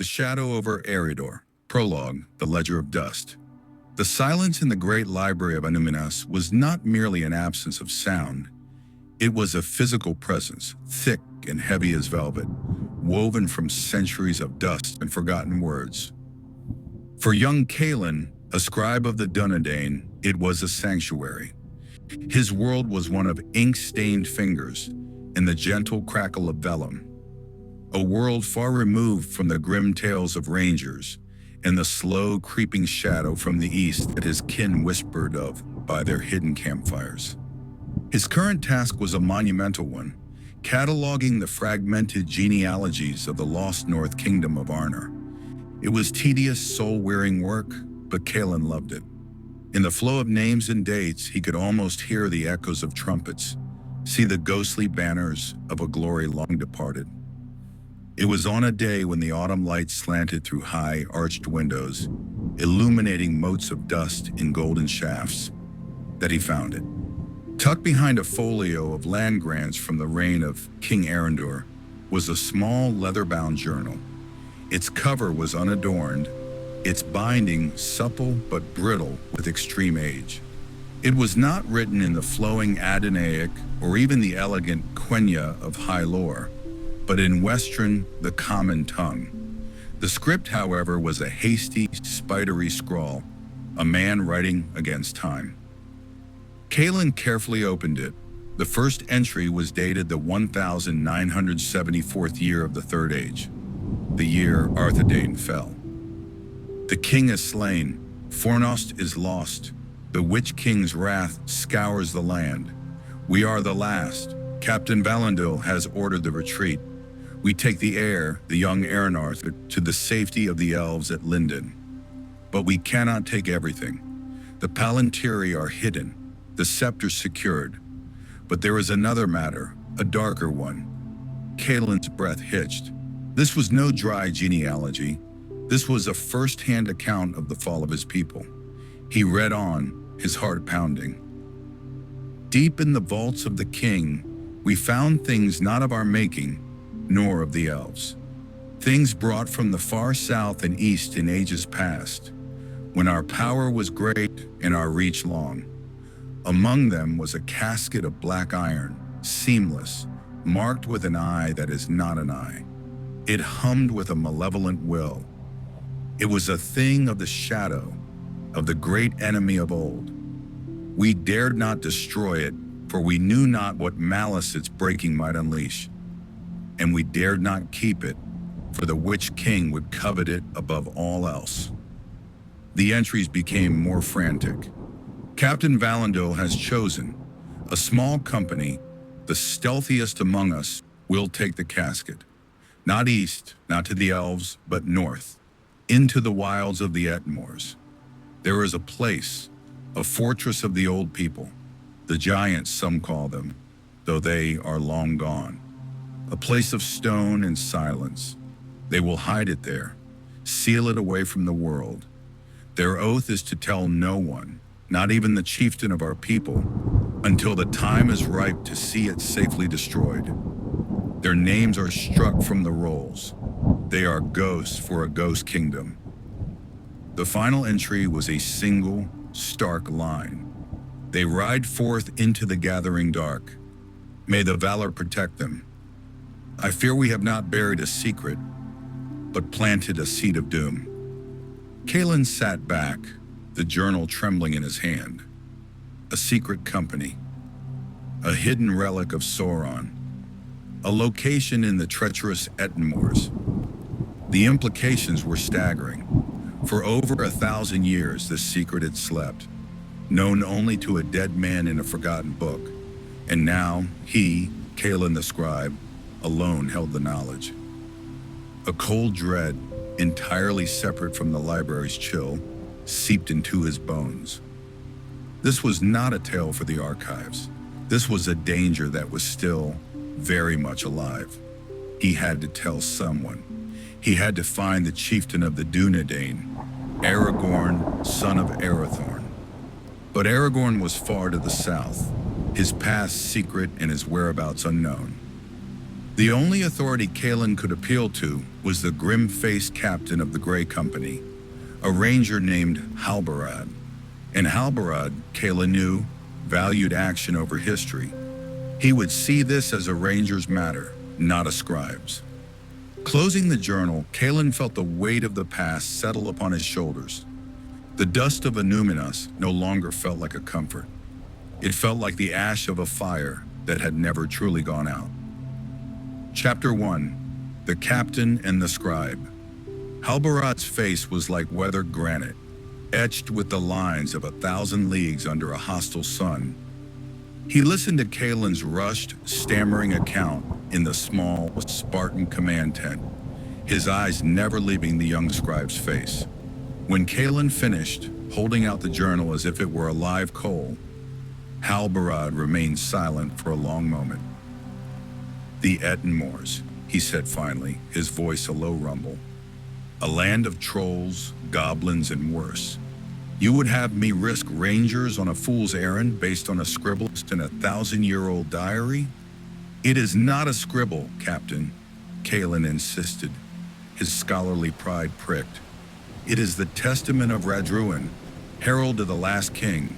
The Shadow over Eredor. Prologue, The Ledger of Dust. The silence in the great library of Anuminas was not merely an absence of sound. It was a physical presence, thick and heavy as velvet, woven from centuries of dust and forgotten words. For young Calin, a scribe of the Dunedain, it was a sanctuary. His world was one of ink-stained fingers and the gentle crackle of vellum. A world far removed from the grim tales of rangers and the slow creeping shadow from the east that his kin whispered of by their hidden campfires. His current task was a monumental one, cataloging the fragmented genealogies of the lost North Kingdom of Arnor. It was tedious, soul-wearing work, but Calin loved it. In the flow of names and dates, he could almost hear the echoes of trumpets, see the ghostly banners of a glory long departed. It was on a day when the autumn light slanted through high, arched windows, illuminating motes of dust in golden shafts, that he found it. Tucked behind a folio of land grants from the reign of King Eredor was a small leather-bound journal. Its cover was unadorned, its binding supple but brittle with extreme age. It was not written in the flowing Adonaic or even the elegant Quenya of High Lore, but in Western, the common tongue. The script, however, was a hasty, spidery scrawl, a man writing against time. Calin carefully opened it. The first entry was dated the 1974th year of the Third Age, the year Arthedain fell. The king is slain, Fornost is lost, the Witch King's wrath scours the land. We are the last. Captain Valandil has ordered the retreat. We take the heir, the young J.R.R, to the safety of the elves at Linden. But we cannot take everything. The Palantiri are hidden, the scepter secured. But there is another matter, a darker one. Calin's breath hitched. This was no dry genealogy. This was a first-hand account of the fall of his people. He read on, his heart pounding. Deep in the vaults of the king, we found things not of our making, nor of the elves. Things brought from the far south and east in ages past, when our power was great and our reach long. Among them was a casket of black iron, seamless, marked with an eye that is not an eye. It hummed with a malevolent will. It was a thing of the shadow, of the great enemy of old. We dared not destroy it, for we knew not what malice its breaking might unleash. And we dared not keep it, for the Witch King would covet it above all else. The entries became more frantic. Captain Valandil has chosen a small company, the stealthiest among us, will take the casket. Not east, not to the elves, but north, into the wilds of the Etmors. There is a place, a fortress of the old people, the giants some call them, though they are long gone. A place of stone and silence. They will hide it there, seal it away from the world. Their oath is to tell no one, not even the chieftain of our people, until the time is ripe to see it safely destroyed. Their names are struck from the rolls. They are ghosts for a ghost kingdom. The final entry was a single, stark line. They ride forth into the gathering dark. May the valor protect them. I fear we have not buried a secret, but planted a seed of doom. Calin sat back, the journal trembling in his hand. A secret company. A hidden relic of Sauron. A location in the treacherous Etmors. The implications were staggering. For over 1,000 years, this secret had slept, known only to a dead man in a forgotten book. And now, he, Calin the scribe, alone held the knowledge. A cold dread, entirely separate from the library's chill, seeped into his bones. This was not a tale for the archives. This was a danger that was still very much alive. He had to tell someone. He had to find the chieftain of the Dunedain, Aragorn, son of Arathorn. But Aragorn was far to the south, his past secret and his whereabouts unknown. The only authority Kalen could appeal to was the grim-faced captain of the Grey Company, a ranger named Halbarad. And Halbarad, Kalen knew, valued action over history. He would see this as a ranger's matter, not a scribe's. Closing the journal, Kalen felt the weight of the past settle upon his shoulders. The dust of Anuminas no longer felt like a comfort. It felt like the ash of a fire that had never truly gone out. Chapter 1. The Captain and the Scribe. Halbarad's face was like weathered granite, etched with the lines of 1,000 leagues under a hostile sun. He listened to Kalen's rushed, stammering account in the small, Spartan command tent, his eyes never leaving the young scribe's face. When Kalen finished, holding out the journal as if it were a live coal, Halbarad remained silent for a long moment. "The Ettenmoors," he said finally, his voice a low rumble. "A land of trolls, goblins, and worse. You would have me risk rangers on a fool's errand based on a scribble in a 1,000-year-old diary?" "It is not a scribble, Captain," Kalen insisted, his scholarly pride pricked. "It is the testament of Radruin, herald of the last king.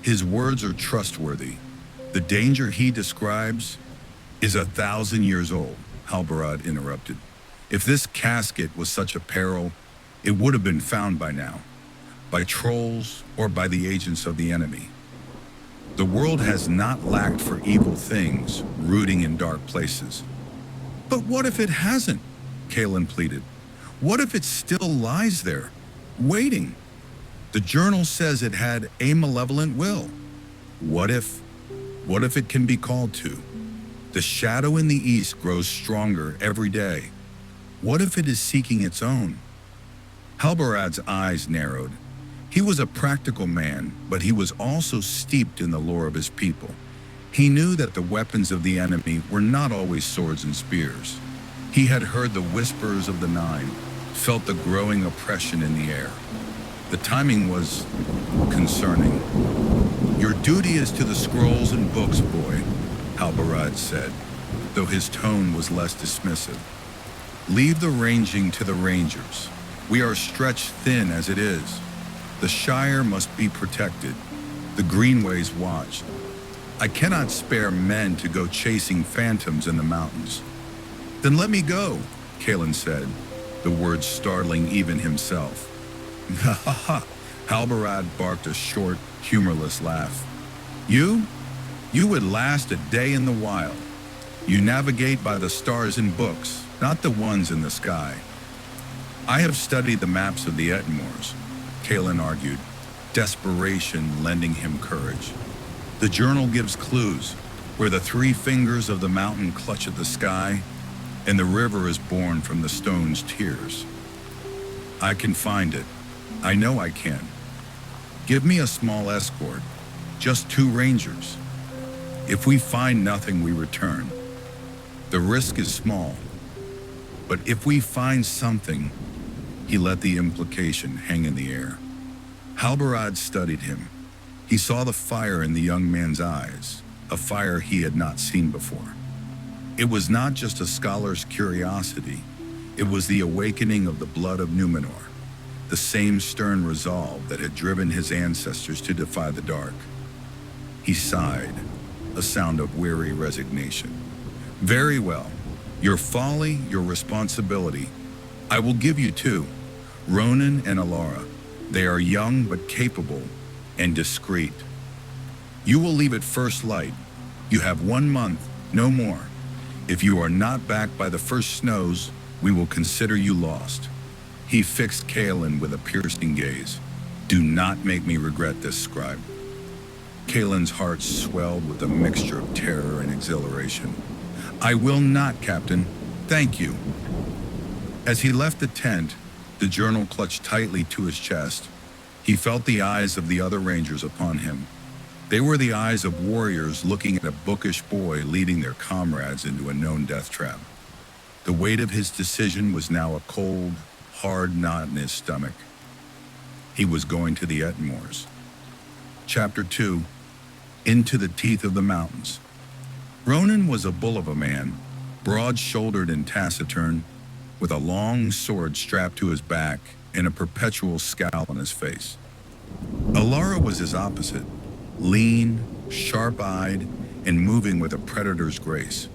His words are trustworthy. The danger he describes is 1,000 years old," Halbarad interrupted. "If this casket was such a peril, it would have been found by now, by trolls or by the agents of the enemy. The world has not lacked for evil things rooting in dark places." "But what if it hasn't?" Kalen pleaded. "What if it still lies there, waiting? The journal says it had a malevolent will. What if it can be called to? The shadow in the east grows stronger every day. What if it is seeking its own?" Halbarad's eyes narrowed. He was a practical man, but he was also steeped in the lore of his people. He knew that the weapons of the enemy were not always swords and spears. He had heard the whispers of the Nine, felt the growing oppression in the air. The timing was concerning. "Your duty is to the scrolls and books, boy," Halbarad said, though his tone was less dismissive. "Leave the ranging to the rangers. We are stretched thin as it is. The Shire must be protected, the greenways watched. I cannot spare men to go chasing phantoms in the mountains." "Then let me go," Kalen said, the words startling even himself. "Ha ha ha," Halbarad barked a short, humorless laugh. You would last a day in the wild. You navigate by the stars in books, not the ones in the sky." "I have studied the maps of the Ettenmoors," Kalen argued, desperation lending him courage. "The journal gives clues where the 3 fingers of the mountain clutch at the sky, and the river is born from the stone's tears. I can find it. I know I can. Give me a small escort, just 2 rangers. If we find nothing, we return. The risk is small, but if we find something," he let the implication hang in the air. Halbarad studied him. He saw the fire in the young man's eyes, a fire he had not seen before. It was not just a scholar's curiosity, it was the awakening of the blood of Numenor, the same stern resolve that had driven his ancestors to defy the dark. He sighed, a sound of weary resignation. "Very well. Your folly, your responsibility. I will give you 2, Ronan and Alara. They are young but capable and discreet. You will leave at first light. You have 1 month, no more. If you are not back by the first snows, we will consider you lost." He fixed Kalen with a piercing gaze. "Do not make me regret this, scribe." Kalen's heart swelled with a mixture of terror and exhilaration. "I will not, Captain. Thank you." As he left the tent, the journal clutched tightly to his chest. He felt the eyes of the other rangers upon him. They were the eyes of warriors looking at a bookish boy leading their comrades into a known death trap. The weight of his decision was now a cold, hard knot in his stomach. He was going to the Ettenmoors. Chapter 2. Into the Teeth of the Mountains. Ronan was a bull of a man, broad-shouldered and taciturn, with a long sword strapped to his back and a perpetual scowl on his face. Alara was his opposite, lean, sharp-eyed, and moving with a predator's grace.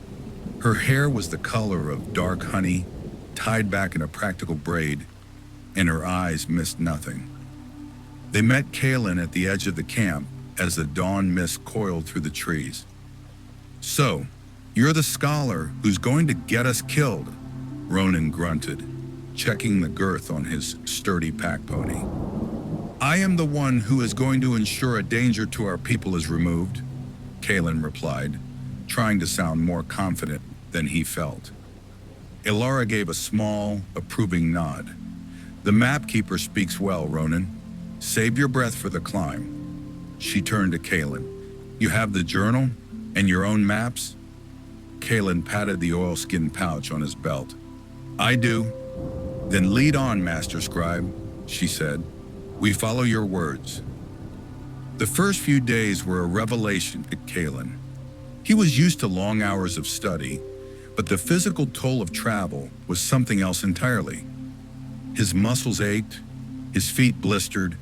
Her hair was the color of dark honey, tied back in a practical braid, and her eyes missed nothing. They met Kaelin at the edge of the camp as the dawn mist coiled through the trees. "So, you're the scholar who's going to get us killed," Ronan grunted, checking the girth on his sturdy pack pony. "I am the one who is going to ensure a danger to our people is removed," Kaelin replied, trying to sound more confident than he felt. Alara gave a small, approving nod. "The mapkeeper speaks well, Ronan. Save your breath for the climb." She turned to Kaelin. "You have the journal and your own maps?" Kaelin patted the oilskin pouch on his belt. "I do." "Then lead on, Master Scribe," she said. "We follow your words." The first few days were a revelation to Kaelin. He was used to long hours of study, but the physical toll of travel was something else entirely. His muscles ached, his feet blistered,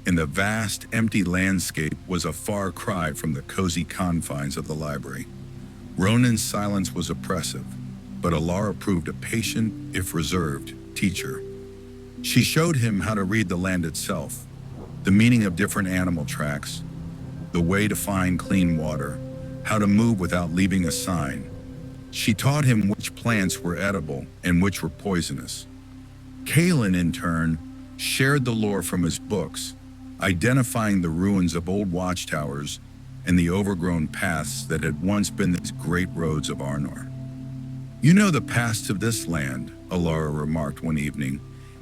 and the vast, empty landscape was a far cry from the cozy confines of the library. Ronan's silence was oppressive, but Alara proved a patient, if reserved, teacher. She showed him how to read the land itself, the meaning of different animal tracks, the way to find clean water, how to move without leaving a sign. She taught him which plants were edible and which were poisonous. Kaelin, in turn, shared the lore from his books, identifying the ruins of old watchtowers and the overgrown paths that had once been these great roads of Arnor. "You know the past of this land," Alara remarked one evening,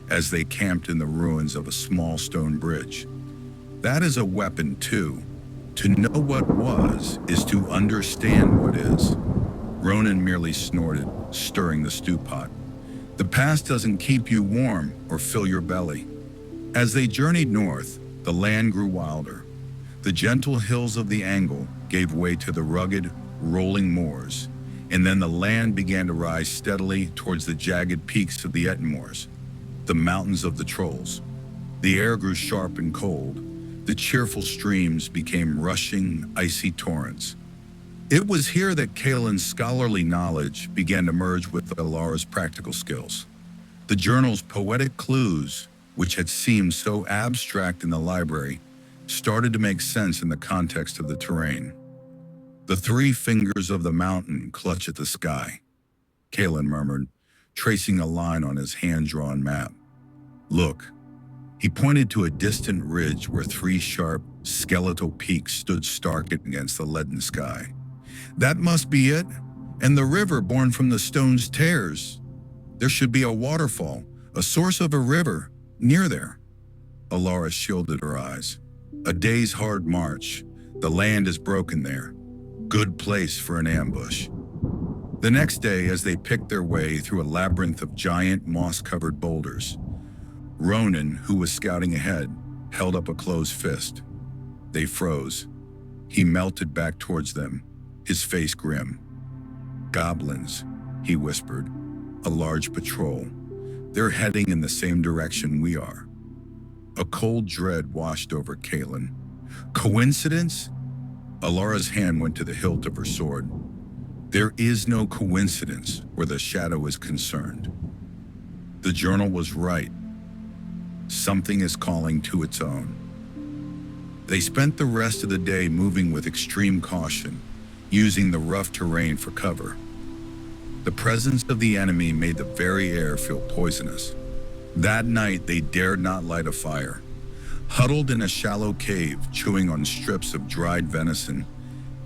as they camped in the ruins of a small stone bridge. "That is a weapon, too. To know what was is to understand what is." Ronan merely snorted, stirring the stew pot. "The past doesn't keep you warm or fill your belly." As they journeyed north, the land grew wilder. The gentle hills of the Angle gave way to the rugged, rolling moors, and then the land began to rise steadily towards the jagged peaks of the Ettenmoors, the mountains of the Trolls. The air grew sharp and cold. The cheerful streams became rushing, icy torrents. It was here that Kaelin's scholarly knowledge began to merge with Alara's practical skills. The journal's poetic clues, which had seemed so abstract in the library, started to make sense in the context of the terrain. "The three fingers of the mountain clutch at the sky," Kaelin murmured, tracing a line on his hand-drawn map. "Look." He pointed to a distant ridge where three sharp, skeletal peaks stood stark against the leaden sky. "That must be it, and the river born from the stone's tears. There should be a waterfall, a source of a river, near there." Alara shielded her eyes. "A day's hard march. The land is broken there. Good place for an ambush." The next day, as they picked their way through a labyrinth of giant, moss-covered boulders, Ronan, who was scouting ahead, held up a closed fist. They froze. He melted back towards them, his face grim. "Goblins," he whispered. "A large patrol. They're heading in the same direction we are." A cold dread washed over Kaelin. "Coincidence?" Alara's hand went to the hilt of her sword. "There is no coincidence where the shadow is concerned." The journal was right. Something is calling to its own. They spent the rest of the day moving with extreme caution, using the rough terrain for cover. The presence of the enemy made the very air feel poisonous. That night, they dared not light a fire. Huddled in a shallow cave, chewing on strips of dried venison,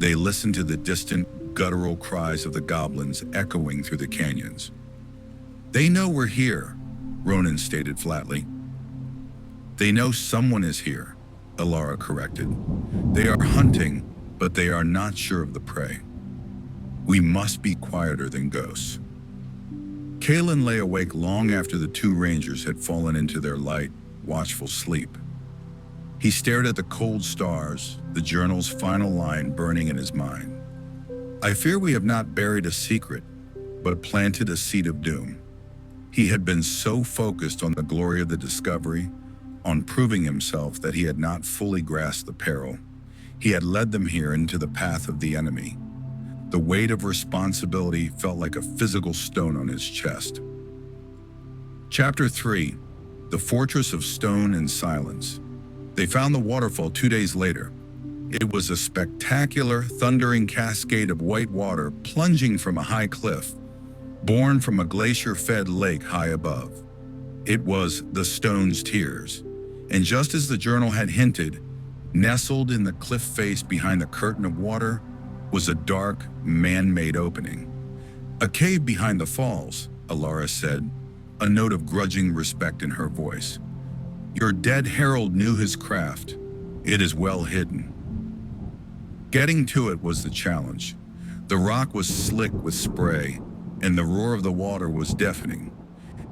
they listened to the distant, guttural cries of the goblins echoing through the canyons. "They know we're here," Ronan stated flatly. "They know someone is here," Alara corrected. "They are hunting, but they are not sure of the prey. We must be quieter than ghosts." Kaelin lay awake long after the two rangers had fallen into their light, watchful sleep. He stared at the cold stars, the journal's final line burning in his mind. "I fear we have not buried a secret, but planted a seed of doom. He had been so focused on the glory of the discovery, on proving himself that he had not fully grasped the peril. He had led them here into the path of the enemy. The weight of responsibility felt like a physical stone on his chest. Chapter 3. The Fortress of Stone and Silence. They found the waterfall 2 days later. It was a spectacular, thundering cascade of white water plunging from a high cliff, born from a glacier-fed lake high above. It was the Stone's Tears, and just as the journal had hinted, nestled in the cliff face behind the curtain of water was a dark, man-made opening. A cave behind the falls, Alara said, a note of grudging respect in her voice. Your dead herald knew his craft. It is well hidden. Getting to it was the challenge. The rock was slick with spray, and the roar of the water was deafening.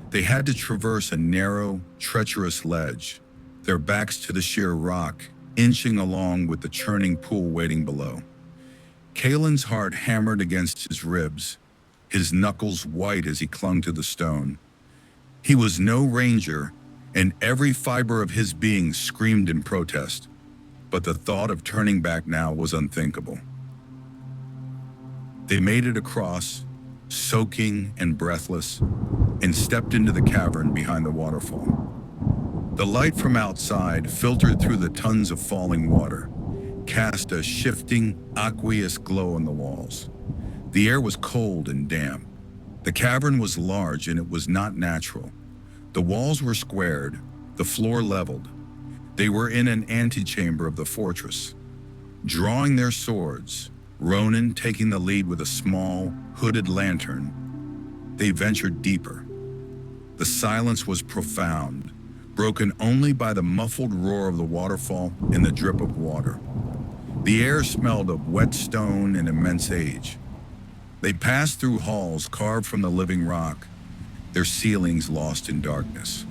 They had to traverse a narrow, treacherous ledge, their backs to the sheer rock, inching along with the churning pool waiting below. Kalen's heart hammered against his ribs, his knuckles white as he clung to the stone. He was no ranger, and every fiber of his being screamed in protest, but the thought of turning back now was unthinkable. They made it across, soaking and breathless, and stepped into the cavern behind the waterfall. The light from outside filtered through the tons of falling water, cast a shifting, aqueous glow on the walls. The air was cold and damp. The cavern was large and it was not natural. The walls were squared, the floor leveled. They were in an antechamber of the fortress. Drawing their swords, Ronan taking the lead with a small, hooded lantern, they ventured deeper. The silence was profound, broken only by the muffled roar of the waterfall and the drip of water. The air smelled of wet stone and immense age. They passed through halls carved from the living rock, their ceilings lost in darkness.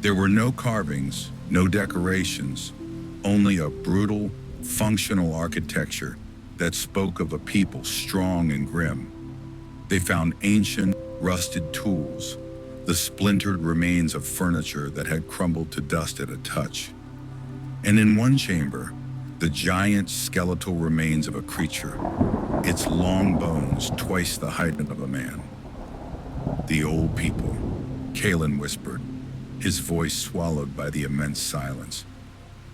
There were no carvings, no decorations, only a brutal, functional architecture that spoke of a people strong and grim. They found ancient, rusted tools, the splintered remains of furniture that had crumbled to dust at a touch. And in one chamber, the giant skeletal remains of a creature, its long bones twice the height of a man. The old people, Kalen whispered, his voice swallowed by the immense silence.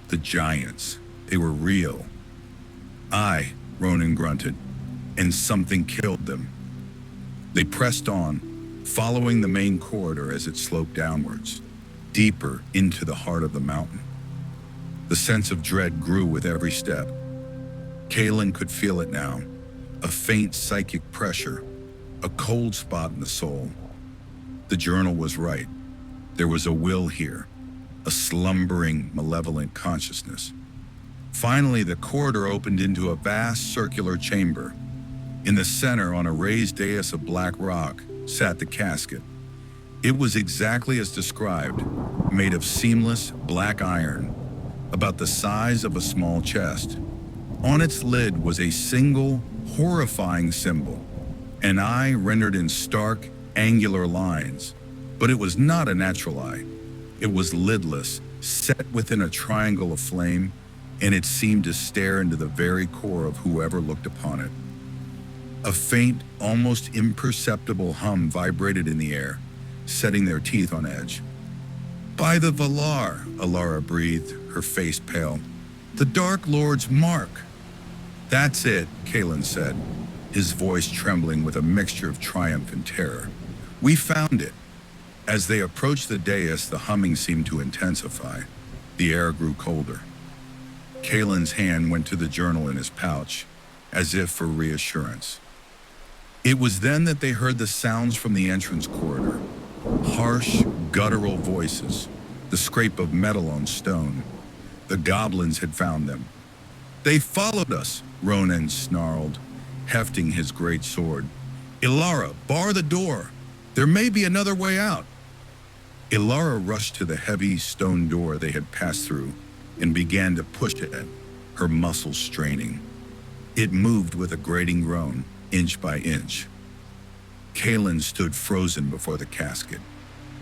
The giants, they were real. Aye, Ronan grunted, and something killed them. They pressed on, following the main corridor as it sloped downwards, deeper into the heart of the mountain. The sense of dread grew with every step. Kalen could feel it now, a faint psychic pressure, a cold spot in the soul. The journal was right. There was a will here, a slumbering, malevolent consciousness. Finally, the corridor opened into a vast circular chamber. In the center, on a raised dais of black rock, sat the casket. It was exactly as described, made of seamless black iron, about the size of a small chest. On its lid was a single, horrifying symbol, an eye rendered in stark, angular lines. But it was not a natural eye. It was lidless, set within a triangle of flame, and it seemed to stare into the very core of whoever looked upon it. A faint, almost imperceptible hum vibrated in the air, setting their teeth on edge. By the Valar, Alara breathed, her face pale. The Dark Lord's mark. That's it, Kalen said, his voice trembling with a mixture of triumph and terror. We found it. As they approached the dais, the humming seemed to intensify. The air grew colder. Kalen's hand went to the journal in his pouch, as if for reassurance. It was then that they heard the sounds from the entrance corridor. Harsh, guttural voices, the scrape of metal on stone. The goblins had found them. They followed us, Ronan snarled, hefting his great sword. Ilara, bar the door. There may be another way out. Ilara rushed to the heavy stone door they had passed through and began to push it, her muscles straining. It moved with a grating groan, inch by inch. Kalen stood frozen before the casket.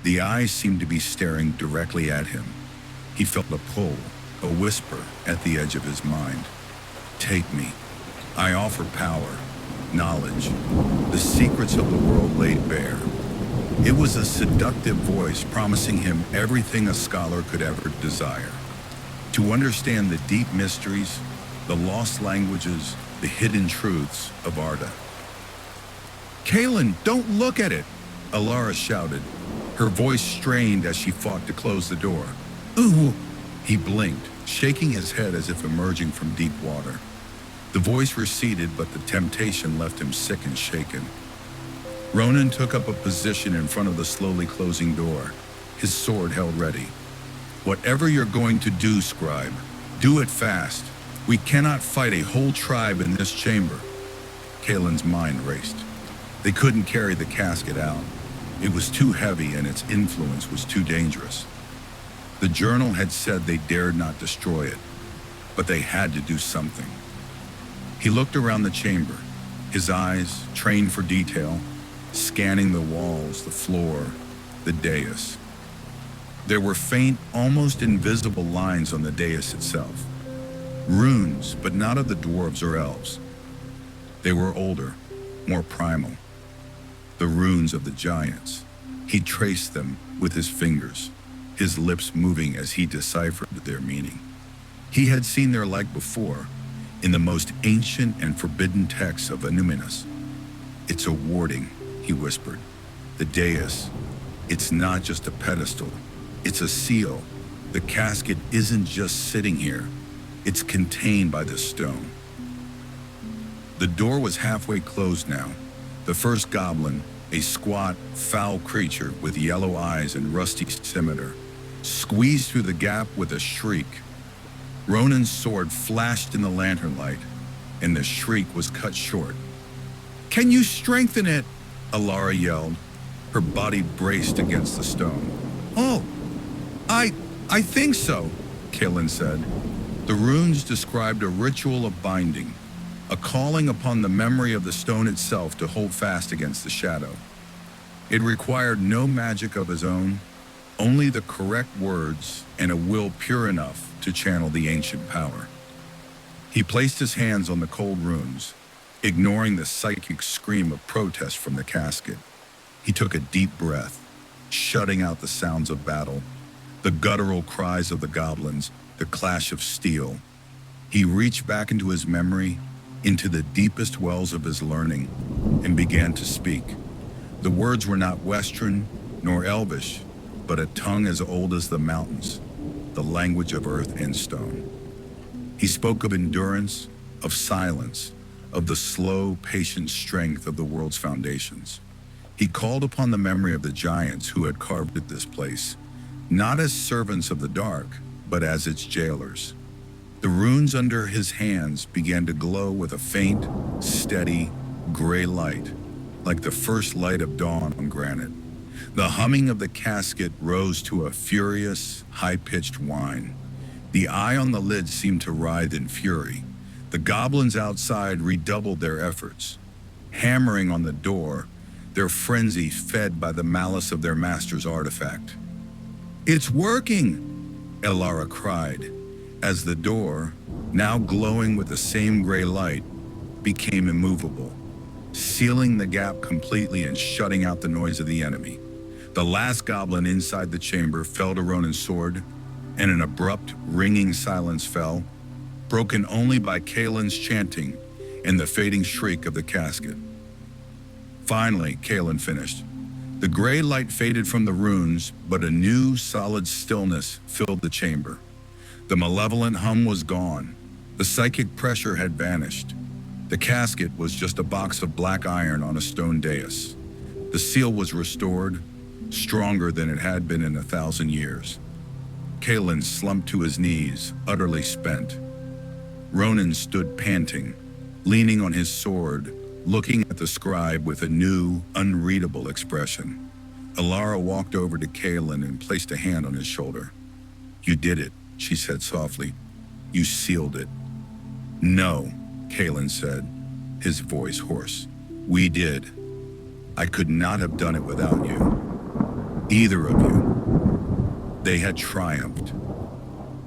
The eyes seemed to be staring directly at him. He felt a pull, a whisper at the edge of his mind. Take me. I offer power, knowledge, the secrets of the world laid bare. It was a seductive voice promising him everything a scholar could ever desire. To understand the deep mysteries, the lost languages, the hidden truths of Arda. Kalen, don't look at it, Alara shouted, her voice strained as she fought to close the door. Ooh! He blinked, shaking his head as if emerging from deep water. The voice receded, but the temptation left him sick and shaken. Ronan took up a position in front of the slowly closing door, his sword held ready. Whatever you're going to do, scribe, do it fast. We cannot fight a whole tribe in this chamber. Kalen's mind raced. They couldn't carry the casket out. It was too heavy and its influence was too dangerous. The journal had said they dared not destroy it, but they had to do something. He looked around the chamber, his eyes, trained for detail, scanning the walls, the floor, the dais. There were faint, almost invisible lines on the dais itself. Runes, but not of the dwarves or elves. They were older, more primal. The runes of the giants. He traced them with his fingers, his lips moving as he deciphered their meaning. He had seen their like before, in the most ancient and forbidden texts of Anuminas. It's a warding, he whispered. The dais, it's not just a pedestal, it's a seal. The casket isn't just sitting here, it's contained by the stone. The door was halfway closed now. The first goblin, a squat, foul creature with yellow eyes and rusty scimitar, squeezed through the gap with a shriek. Ronan's sword flashed in the lantern light, and the shriek was cut short. Can you strengthen it? Alara yelled. Her body braced against the stone. Oh, I think so, Kalen said. The runes described a ritual of binding, a calling upon the memory of the stone itself to hold fast against the shadow. It required no magic of his own, only the correct words and a will pure enough to channel the ancient power. He placed his hands on the cold runes, ignoring the psychic scream of protest from the casket. He took a deep breath, shutting out the sounds of battle, the guttural cries of the goblins, the clash of steel. He reached back into his memory, into the deepest wells of his learning, and began to speak. The words were not Western nor Elvish, but a tongue as old as the mountains, the language of earth and stone. He spoke of endurance, of silence, of the slow, patient strength of the world's foundations. He called upon the memory of the giants who had carved at this place, not as servants of the dark, but as its jailers. The runes under his hands began to glow with a faint, steady, gray light, like the first light of dawn on granite. The humming of the casket rose to a furious, high-pitched whine. The eye on the lid seemed to writhe in fury. The goblins outside redoubled their efforts, hammering on the door, their frenzy fed by the malice of their master's artifact. It's working, Alara cried, as the door, now glowing with the same gray light, became immovable, sealing the gap completely and shutting out the noise of the enemy. The last goblin inside the chamber fell to Ronan's sword, and an abrupt, ringing silence fell, broken only by Kalen's chanting and the fading shriek of the casket. Finally, Kalen finished. The gray light faded from the runes, but a new, solid stillness filled the chamber. The malevolent hum was gone. The psychic pressure had vanished. The casket was just a box of black iron on a stone dais. The seal was restored, stronger than it had been in 1,000 years. Kalen slumped to his knees, utterly spent. Ronan stood panting, leaning on his sword, looking at the scribe with a new, unreadable expression. Alara walked over to Kalen and placed a hand on his shoulder. You did it, she said softly. You sealed it. No, Kalen said, his voice hoarse. We did. I could not have done it without you. Either of you. They had triumphed.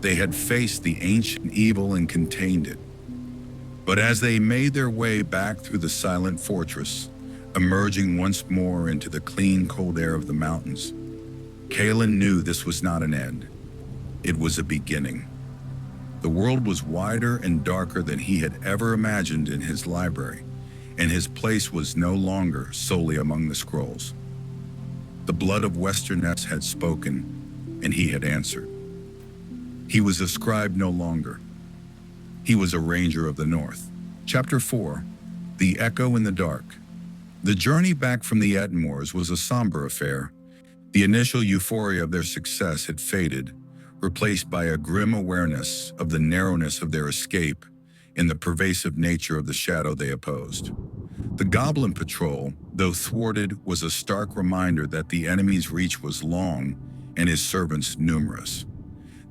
They had faced the ancient evil and contained it. But as they made their way back through the silent fortress, emerging once more into the clean, cold air of the mountains, Kalen knew this was not an end. It was a beginning. The world was wider and darker than he had ever imagined in his library, and his place was no longer solely among the scrolls. The blood of Westerness had spoken, and he had answered. He was a scribe no longer. He was a ranger of the north. Chapter 4, The Echo in the Dark. The journey back from the Ettenmoors was a somber affair. The initial euphoria of their success had faded, replaced by a grim awareness of the narrowness of their escape and the pervasive nature of the shadow they opposed. The Goblin Patrol, though thwarted, was a stark reminder that the enemy's reach was long and his servants numerous.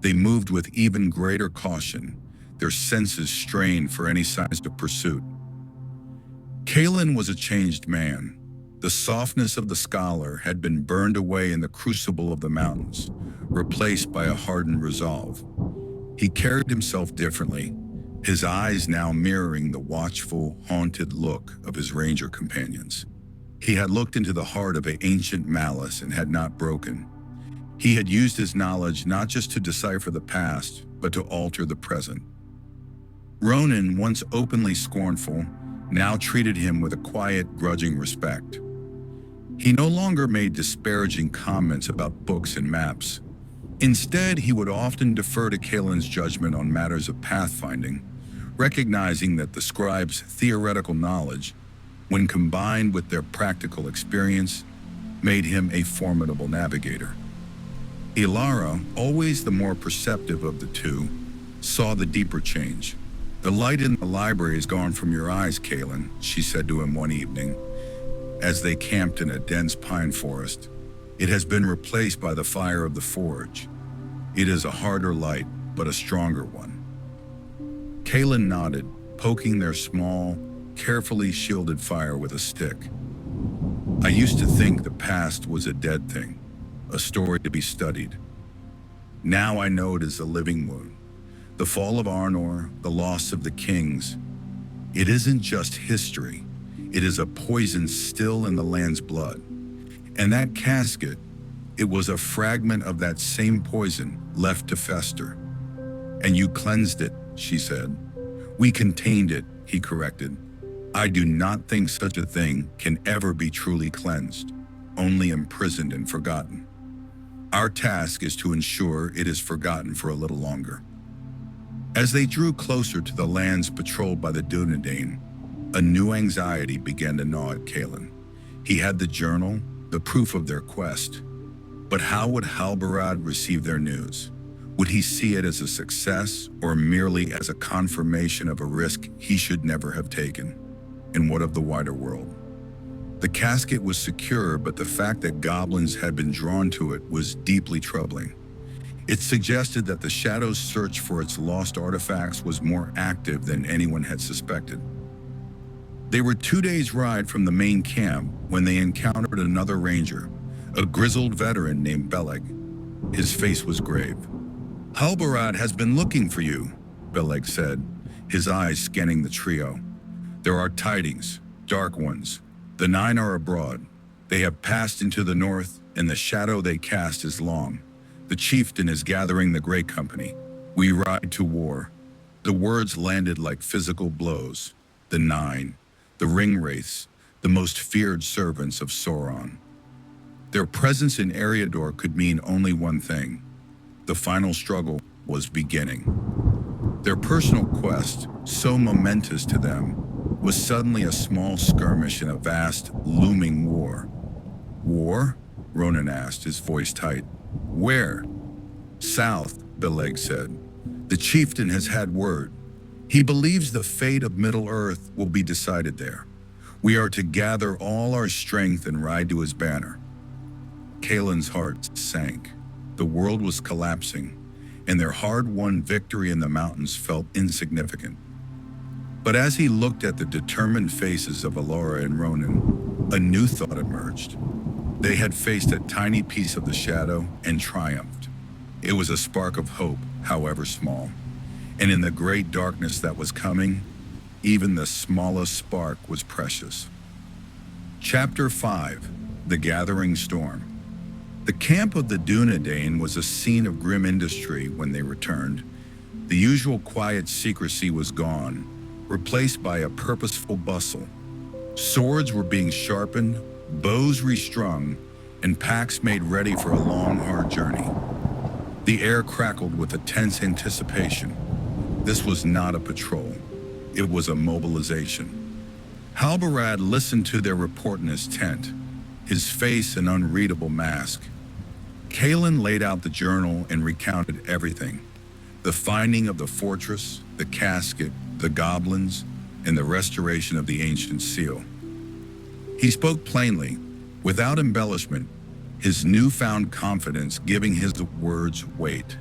They moved with even greater caution, their senses strained for any signs of pursuit. Kalen was a changed man. The softness of the scholar had been burned away in the crucible of the mountains, replaced by a hardened resolve. He carried himself differently, his eyes now mirroring the watchful, haunted look of his ranger companions. He had looked into the heart of ancient malice and had not broken. He had used his knowledge not just to decipher the past, but to alter the present. Ronan, once openly scornful, now treated him with a quiet, grudging respect. He no longer made disparaging comments about books and maps. Instead, he would often defer to Kalen's judgment on matters of pathfinding, recognizing that the scribe's theoretical knowledge, when combined with their practical experience, made him a formidable navigator. Ilara, always the more perceptive of the two, saw the deeper change. "The light in the library is gone from your eyes, Kalen," she said to him one evening, as they camped in a dense pine forest. "It has been replaced by the fire of the forge. It is a harder light, but a stronger one." Kalen nodded, poking their small, carefully shielded fire with a stick. "I used to think the past was a dead thing, a story to be studied. Now I know it is a living wound. The fall of Arnor, the loss of the kings. It isn't just history. It is a poison still in the land's blood. And that casket, it was a fragment of that same poison left to fester. And you cleansed it," she said. "We contained it," he corrected. "I do not think such a thing can ever be truly cleansed, only imprisoned and forgotten. Our task is to ensure it is forgotten for a little longer." As they drew closer to the lands patrolled by the Dunedain, a new anxiety began to gnaw at Kalen. He had the journal, the proof of their quest. But how would Halbarad receive their news? Would he see it as a success or merely as a confirmation of a risk he should never have taken? And what of the wider world? The casket was secure, but the fact that goblins had been drawn to it was deeply troubling. It suggested that the Shadow's search for its lost artifacts was more active than anyone had suspected. They were 2 days' ride from the main camp when they encountered another ranger, a grizzled veteran named Beleg. His face was grave. "Halbarad has been looking for you," Beleg said, his eyes scanning the trio. "There are tidings, dark ones. The 9 are abroad. They have passed into the north, and the shadow they cast is long. The chieftain is gathering the Grey Company. We ride to war." The words landed like physical blows. The 9, the ringwraiths, the most feared servants of Sauron. Their presence in Eriador could mean only one thing. The final struggle was beginning. Their personal quest, so momentous to them, was suddenly a small skirmish in a vast, looming war. "War?" Ronan asked, his voice tight. "Where?" "South," Beleg said. "The chieftain has had word. He believes the fate of Middle-earth will be decided there. We are to gather all our strength and ride to his banner." Kalen's heart sank. The world was collapsing, and their hard-won victory in the mountains felt insignificant. But as he looked at the determined faces of Allura and Ronan, a new thought emerged. They had faced a tiny piece of the shadow and triumphed. It was a spark of hope, however small. And in the great darkness that was coming, even the smallest spark was precious. Chapter 5: The Gathering Storm. The camp of the Dunedain was a scene of grim industry when they returned. The usual quiet secrecy was gone, replaced by a purposeful bustle. Swords were being sharpened, bows restrung, and packs made ready for a long, hard journey. The air crackled with a tense anticipation. This was not a patrol. It was a mobilization. Halbarad listened to their report in his tent, his face an unreadable mask. Kalen laid out the journal and recounted everything. The finding of the fortress, the casket, the goblins, and the restoration of the ancient seal. He spoke plainly, without embellishment, his newfound confidence giving his words weight.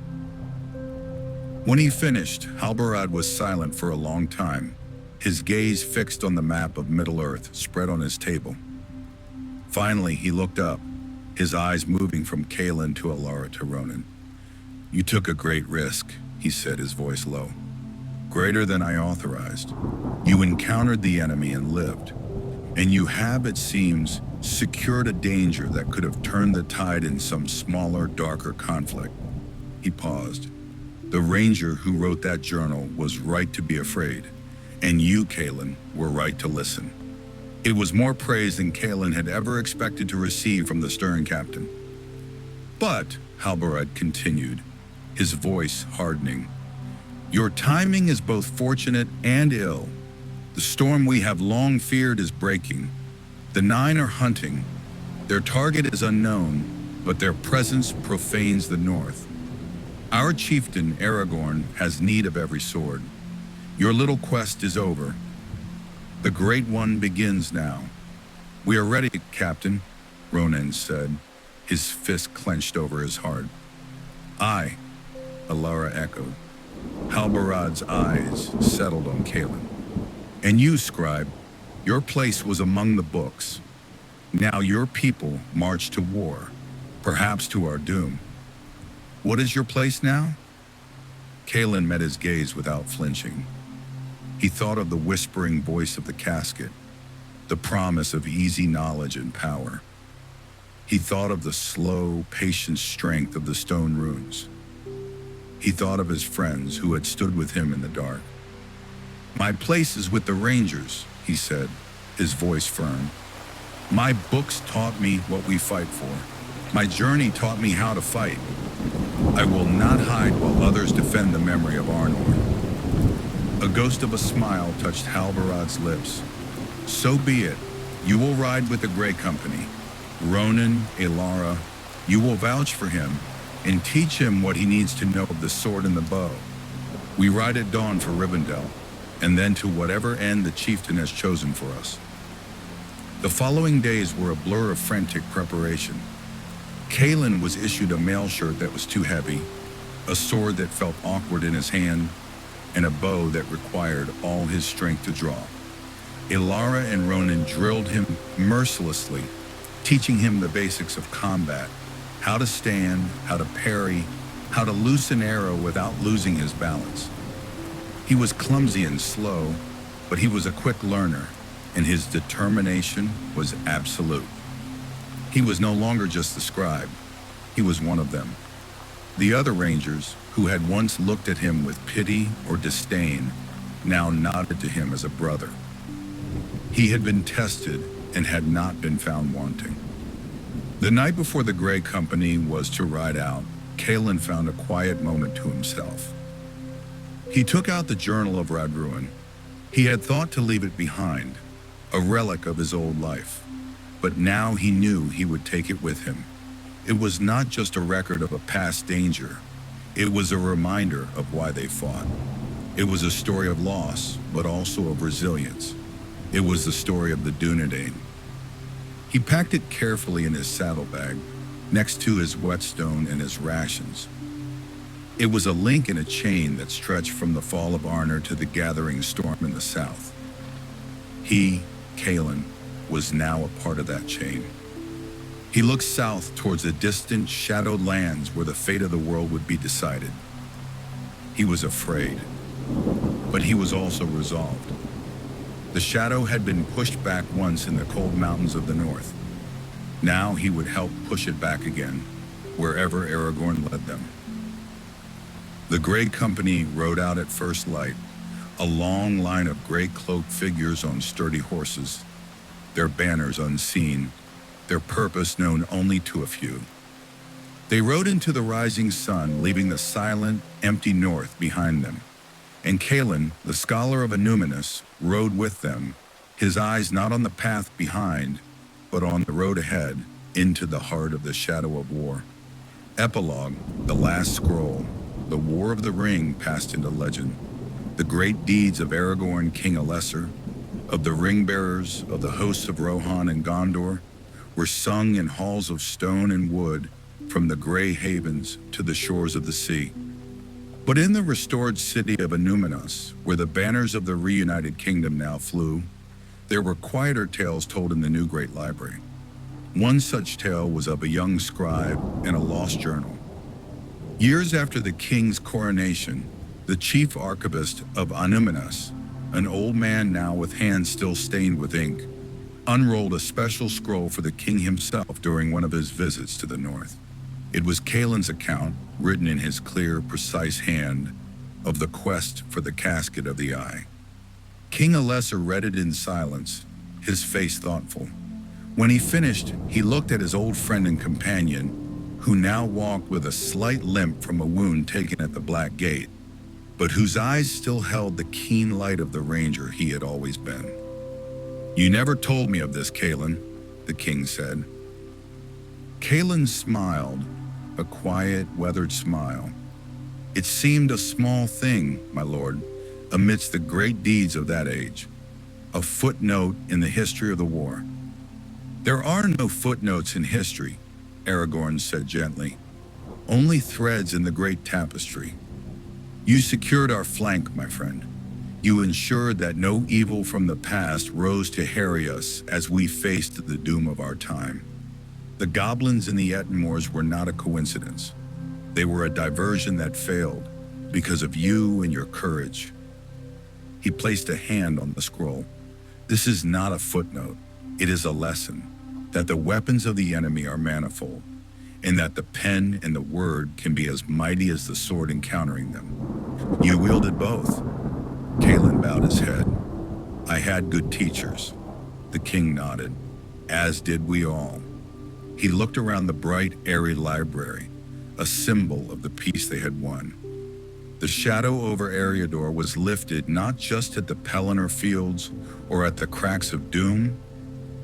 When he finished, Halbarad was silent for a long time, his gaze fixed on the map of Middle-earth spread on his table. Finally, he looked up, his eyes moving from Kalen to Allura to Ronan. "You took a great risk," he said, his voice low. "Greater than I authorized. You encountered the enemy and lived. And you have, it seems, secured a danger that could have turned the tide in some smaller, darker conflict." He paused. "The ranger who wrote that journal was right to be afraid, and you, Kalen, were right to listen." It was more praise than Kalen had ever expected to receive from the stern captain. "But," Halbarad continued, his voice hardening, "your timing is both fortunate and ill. The storm we have long feared is breaking. The Nine are hunting. Their target is unknown, but their presence profanes the north. Our chieftain, Aragorn, has need of every sword. Your little quest is over. The Great One begins now." "We are ready, Captain," Ronan said, his fist clenched over his heart. "Aye," Allura echoed. Halbarad's eyes settled on Kalen. "And you, scribe, your place was among the books. Now your people march to war, perhaps to our doom. What is your place now?" Kalen met his gaze without flinching. He thought of the whispering voice of the casket, the promise of easy knowledge and power. He thought of the slow, patient strength of the stone runes. He thought of his friends who had stood with him in the dark. "My place is with the Rangers," he said, his voice firm. "My books taught me what we fight for. My journey taught me how to fight. I will not hide while others defend the memory of Arnor." A ghost of a smile touched Halbarad's lips. "So be it. You will ride with the Grey Company. Ronan, Allura, you will vouch for him and teach him what he needs to know of the sword and the bow. We ride at dawn for Rivendell, and then to whatever end the chieftain has chosen for us." The following days were a blur of frantic preparation. Kalen was issued a mail shirt that was too heavy, a sword that felt awkward in his hand, and a bow that required all his strength to draw. Allura and Ronan drilled him mercilessly, teaching him the basics of combat, how to stand, how to parry, how to loose an arrow without losing his balance. He was clumsy and slow, but he was a quick learner, and his determination was absolute. He was no longer just the scribe. He was one of them. The other rangers, who had once looked at him with pity or disdain, now nodded to him as a brother. He had been tested and had not been found wanting. The night before the Grey Company was to ride out, Kalen found a quiet moment to himself. He took out the journal of Radruin. He had thought to leave it behind, a relic of his old life, but now he knew he would take it with him. It was not just a record of a past danger. It was a reminder of why they fought. It was a story of loss, but also of resilience. It was the story of the Dunedain. He packed it carefully in his saddlebag, next to his whetstone and his rations. It was a link in a chain that stretched from the fall of Arnor to the gathering storm in the south. He, Kalen, was now a part of that chain. He looked south towards the distant, shadowed lands where the fate of the world would be decided. He was afraid, but he was also resolved. The shadow had been pushed back once in the cold mountains of the north. Now he would help push it back again, wherever Aragorn led them. The Grey Company rode out at first light, a long line of gray-cloaked figures on sturdy horses, their banners unseen, their purpose known only to a few. They rode into the rising sun, leaving the silent, empty north behind them. And Kalen, the scholar of Annuminus, rode with them, his eyes not on the path behind, but on the road ahead, into the heart of the shadow of war. Epilogue, the last scroll, the War of the Ring passed into legend. The great deeds of Aragorn, King of Lesser, of the ring-bearers, of the hosts of Rohan and Gondor, were sung in halls of stone and wood, from the gray havens to the shores of the sea. But in the restored city of Annuminus, where the banners of the reunited kingdom now flew, there were quieter tales told in the new great library. One such tale was of a young scribe and a lost journal. Years after the king's coronation, the chief archivist of Annuminus, an old man now with hands still stained with ink, unrolled a special scroll for the king himself during one of his visits to the north. It was Kalen's account, written in his clear, precise hand, of the quest for the casket of the eye. King Alesser read it in silence, his face thoughtful. When he finished, he looked at his old friend and companion, who now walked with a slight limp from a wound taken at the Black Gate, but whose eyes still held the keen light of the ranger he had always been. "You never told me of this, Kalen," the king said. Kalen smiled, a quiet, weathered smile. "It seemed a small thing, my lord, amidst the great deeds of that age. A footnote in the history of the war." "There are no footnotes in history," Aragorn said gently. "Only threads in the great tapestry. You secured our flank, my friend. You ensured that no evil from the past rose to harry us as we faced the doom of our time. The goblins in the Ettenmoors were not a coincidence. They were a diversion that failed because of you and your courage." He placed a hand on the scroll. "This is not a footnote. It is a lesson that the weapons of the enemy are manifold, and that the pen and the word can be as mighty as the sword encountering them. You wielded both." Kalen bowed his head. "I had good teachers." The king nodded. "As did we all." He looked around the bright, airy library, a symbol of the peace they had won. The shadow over Eriador was lifted not just at the Pelennor fields or at the cracks of doom,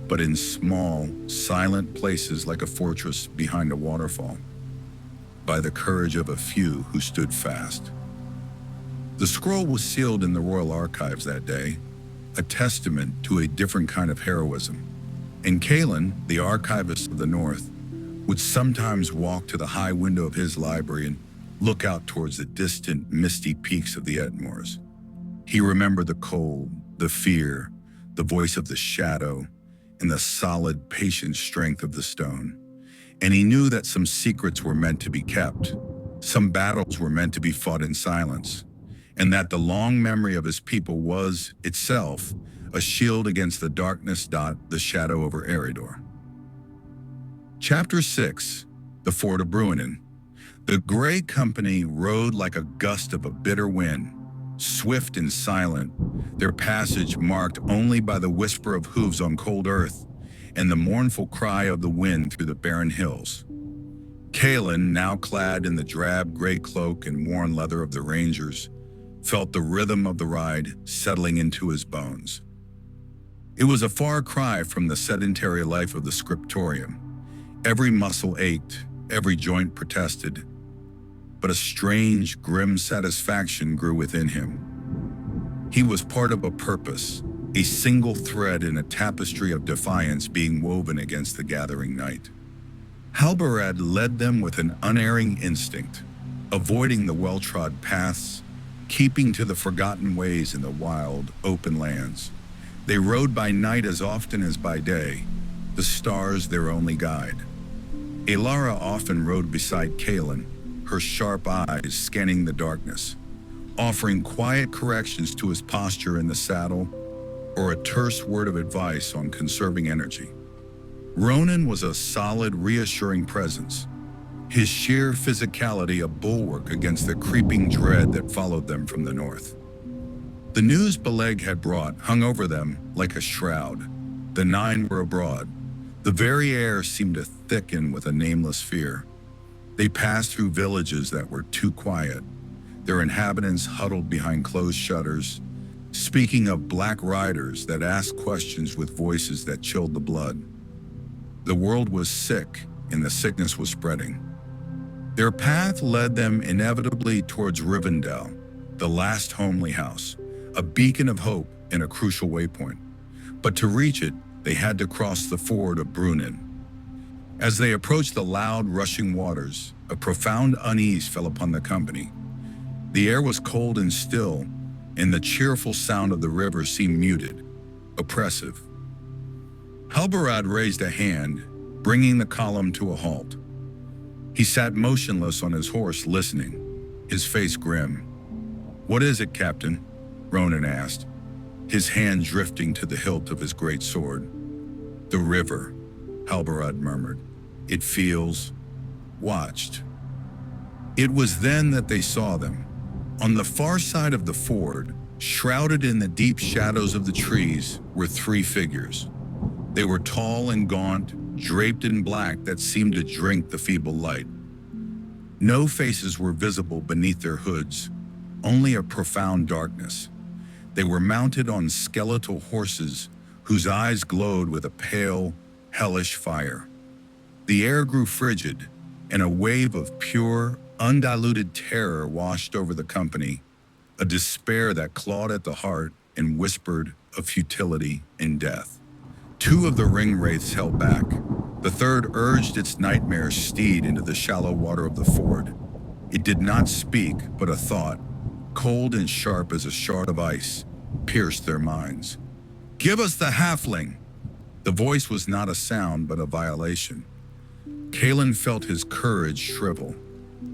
but in small, silent places like a fortress behind a waterfall, by the courage of a few who stood fast. The scroll was sealed in the royal archives that day, a testament to a different kind of heroism. And Kalen, the archivist of the North, would sometimes walk to the high window of his library and look out towards the distant, misty peaks of the Ettenmoors. He remembered the cold, the fear, the voice of the shadow, and the solid, patient strength of the stone. And he knew that some secrets were meant to be kept, some battles were meant to be fought in silence, and that the long memory of his people was, itself, a shield against the darkness. The shadow over Eriador. Chapter 6, The Fort of Bruinen. The Grey Company rode like a gust of a bitter wind, swift and silent, their passage marked only by the whisper of hooves on cold earth and the mournful cry of the wind through the barren hills. Kalen, now clad in the drab gray cloak and worn leather of the Rangers, felt the rhythm of the ride settling into his bones. It was a far cry from the sedentary life of the scriptorium. Every muscle ached, every joint protested, but a strange, grim satisfaction grew within him. He was part of a purpose, a single thread in a tapestry of defiance being woven against the gathering night. Halbarad led them with an unerring instinct. avoiding the well-trod paths, keeping to the forgotten ways in the wild, open lands. They rode by night as often as by day, the stars their only guide. Elara often rode beside Kaelin, her sharp eyes scanning the darkness, offering quiet corrections to his posture in the saddle or a terse word of advice on conserving energy. Ronan was a solid, reassuring presence, his sheer physicality a bulwark against the creeping dread that followed them from the north. The news Beleg had brought hung over them like a shroud. The nine were abroad. The very air seemed to thicken with a nameless fear. They passed through villages that were too quiet, their inhabitants huddled behind closed shutters, speaking of black riders that asked questions with voices that chilled the blood. The world was sick, and the sickness was spreading. Their path led them inevitably towards Rivendell, the last homely house, a beacon of hope and a crucial waypoint. But to reach it, they had to cross the ford of Brunnen. As they approached the loud, rushing waters, a profound unease fell upon the company. The air was cold and still, and the cheerful sound of the river seemed muted, oppressive. Halbarad raised a hand, bringing the column to a halt. He sat motionless on his horse, listening, his face grim. "What is it, Captain?" Ronan asked, his hand drifting to the hilt of his great sword. "The river," Halbarad murmured. "It feels watched." It was then that they saw them. On the far side of the ford, shrouded in the deep shadows of the trees, were three figures. They were tall and gaunt, draped in black that seemed to drink the feeble light. No faces were visible beneath their hoods, only a profound darkness. They were mounted on skeletal horses whose eyes glowed with a pale, hellish fire. The air grew frigid, and a wave of pure, undiluted terror washed over the company, a despair that clawed at the heart and whispered of futility and death. Two of the ring wraiths held back. The third urged its nightmare steed into the shallow water of the ford. It did not speak, but a thought, cold and sharp as a shard of ice, pierced their minds. "Give us the halfling!" The voice was not a sound, but a violation. Kaelin felt his courage shrivel.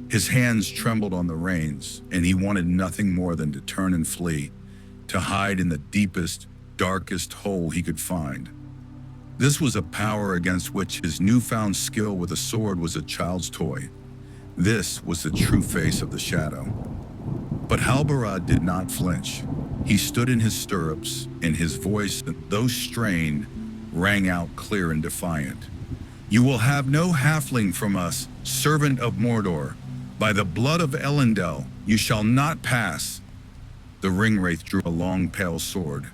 His hands trembled on the reins, and he wanted nothing more than to turn and flee, to hide in the deepest, darkest hole he could find. This was a power against which his newfound skill with a sword was a child's toy. This was the true face of the shadow. But Halbarad did not flinch. He stood in his stirrups, and his voice, though strained, rang out clear and defiant. "You will have no halfling from us, servant of Mordor. By the blood of Elendil, you shall not pass." The ringwraith drew a long, pale sword.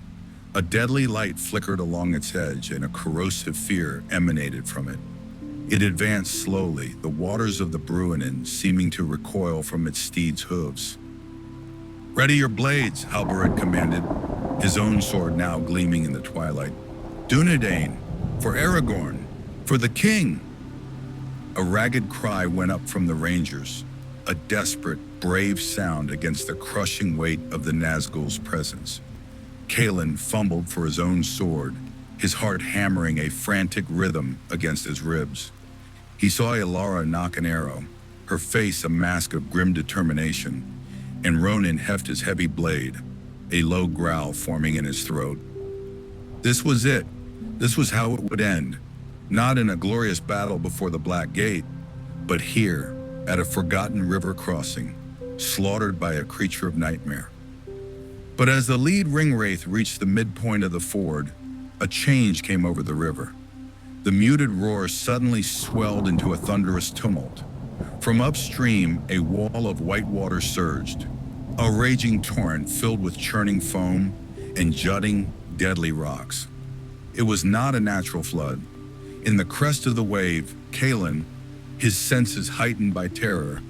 A deadly light flickered along its edge, and a corrosive fear emanated from it. It advanced slowly, the waters of the Brunnen seeming to recoil from its steed's hooves. "Ready your blades," Halbarad commanded, his own sword now gleaming in the twilight. "Dunedain, for Aragorn, for the king!" A ragged cry went up from the rangers, a desperate, brave sound against the crushing weight of the Nazgul's presence. Kaelin fumbled for his own sword, his heart hammering a frantic rhythm against his ribs. He saw Elara knock an arrow, her face a mask of grim determination, and Ronan heft his heavy blade, a low growl forming in his throat. This was it. This was how it would end. Not in a glorious battle before the Black Gate, but here, at a forgotten river crossing, slaughtered by a creature of nightmare. But as the lead ringwraith reached the midpoint of the ford, a change came over the river. The muted roar suddenly swelled into a thunderous tumult. From upstream, a wall of white water surged, a raging torrent filled with churning foam and jutting, deadly rocks. It was not a natural flood. In the crest of the wave, Kaelin, his senses heightened by terror,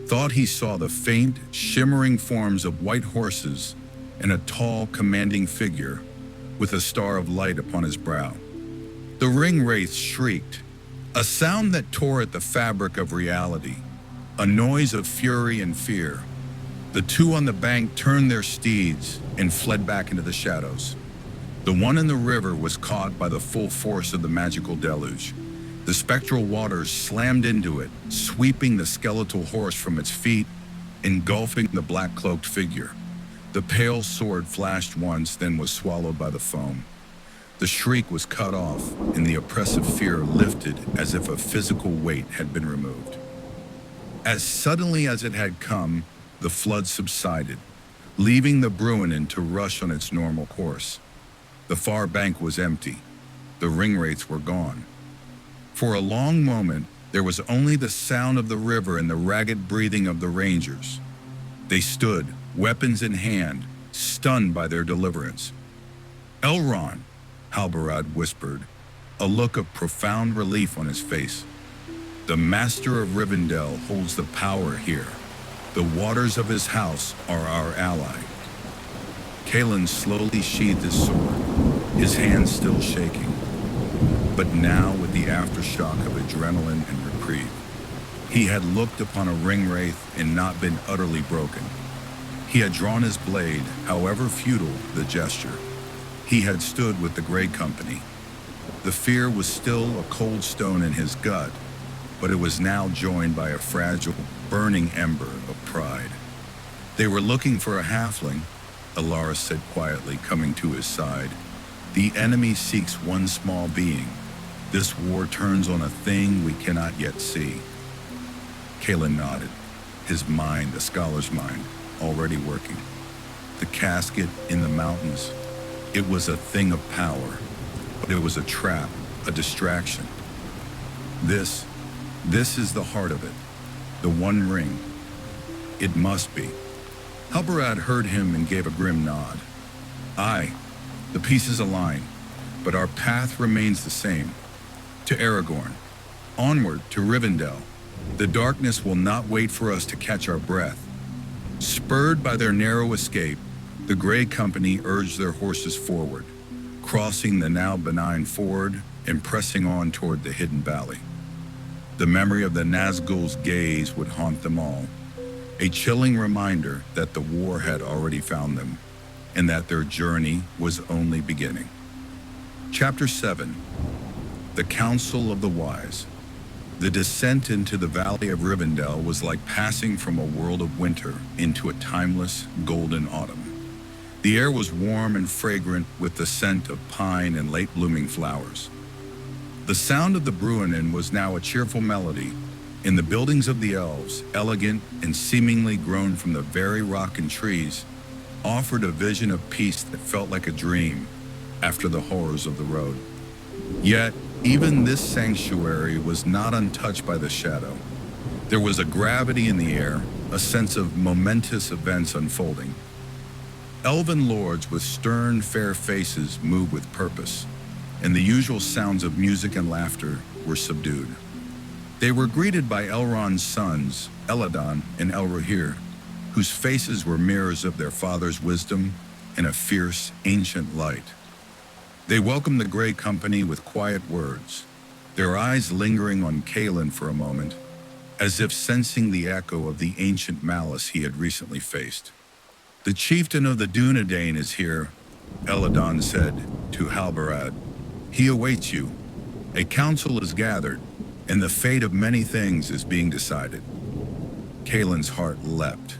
thought he saw the faint, shimmering forms of white horses and a tall, commanding figure with a star of light upon his brow. The ringwraith shrieked, a sound that tore at the fabric of reality. A noise of fury and fear. The two on the bank turned their steeds and fled back into the shadows. The one in the river was caught by the full force of the magical deluge. The spectral waters slammed into it, sweeping the skeletal horse from its feet, engulfing the black-cloaked figure. The pale sword flashed once, then was swallowed by the foam. The shriek was cut off, and the oppressive fear lifted as if a physical weight had been removed. As suddenly as it had come, the flood subsided, leaving the Bruinen to rush on its normal course. The far bank was empty. The ringwraiths were gone. For a long moment, there was only the sound of the river and the ragged breathing of the rangers. They stood, weapons in hand, stunned by their deliverance. "Elrond," Halbarad whispered, a look of profound relief on his face. "The master of Rivendell holds the power here. The waters of his house are our ally." Kalen slowly sheathed his sword, his hands still shaking, but now with the aftershock of adrenaline and reprieve. He had looked upon a ringwraith and not been utterly broken. He had drawn his blade, however futile the gesture. He had stood with the Grey Company. The fear was still a cold stone in his gut, but it was now joined by a fragile, burning ember of pride. "They were looking for a halfling," Alaris said quietly, coming to his side. "The enemy seeks one small being. This war turns on a thing we cannot yet see." Kalen nodded, his mind, the scholar's mind, already working. The casket in the mountains. It was a thing of power, but it was a trap, a distraction. This is the heart of it. The One Ring. It must be. Halbarad heard him and gave a grim nod. "Aye, the pieces align, but our path remains the same. To Aragorn. Onward to Rivendell. The darkness will not wait for us to catch our breath." Spurred by their narrow escape, the Grey Company urged their horses forward, crossing the now benign ford and pressing on toward the hidden valley. The memory of the Nazgul's gaze would haunt them all, a chilling reminder that the war had already found them, and that their journey was only beginning. Chapter 7. The Council of the Wise. The descent into the Valley of Rivendell was like passing from a world of winter into a timeless, golden autumn. The air was warm and fragrant with the scent of pine and late-blooming flowers. The sound of the Bruinen was now a cheerful melody, and the buildings of the elves, elegant and seemingly grown from the very rock and trees, offered a vision of peace that felt like a dream after the horrors of the road. Yet, even this sanctuary was not untouched by the shadow. There was a gravity in the air, a sense of momentous events unfolding. Elven lords with stern, fair faces moved with purpose, and the usual sounds of music and laughter were subdued. They were greeted by Elrond's sons, Elladan and Elrohir, whose faces were mirrors of their father's wisdom and a fierce, ancient light. They welcomed the Grey Company with quiet words, their eyes lingering on Kalen for a moment, as if sensing the echo of the ancient malice he had recently faced. "The chieftain of the Dunedain is here," Elladan said to Halbarad. "He awaits you. A council is gathered, and the fate of many things is being decided." Kalen's heart leapt.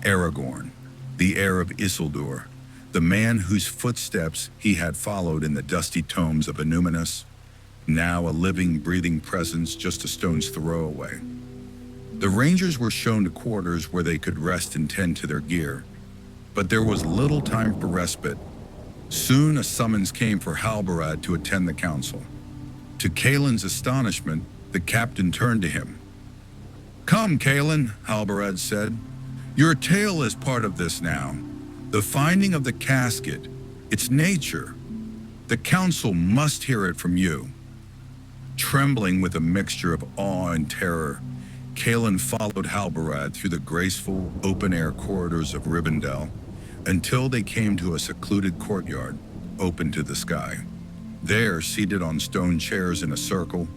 Aragorn, the heir of Isildur, the man whose footsteps he had followed in the dusty tomes of Annúminas, now a living, breathing presence just a stone's throw away. The rangers were shown to quarters where they could rest and tend to their gear, but there was little time for respite. Soon a summons came for Halbarad to attend the council. To Kalen's astonishment, the captain turned to him. "Come, Kalen," Halbarad said. "Your tale is part of this now. The finding of the casket, its nature. The council must hear it from you." Trembling with a mixture of awe and terror, Kalen followed Halbarad through the graceful, open-air corridors of Rivendell until they came to a secluded courtyard, open to the sky. There, seated on stone chairs in a circle,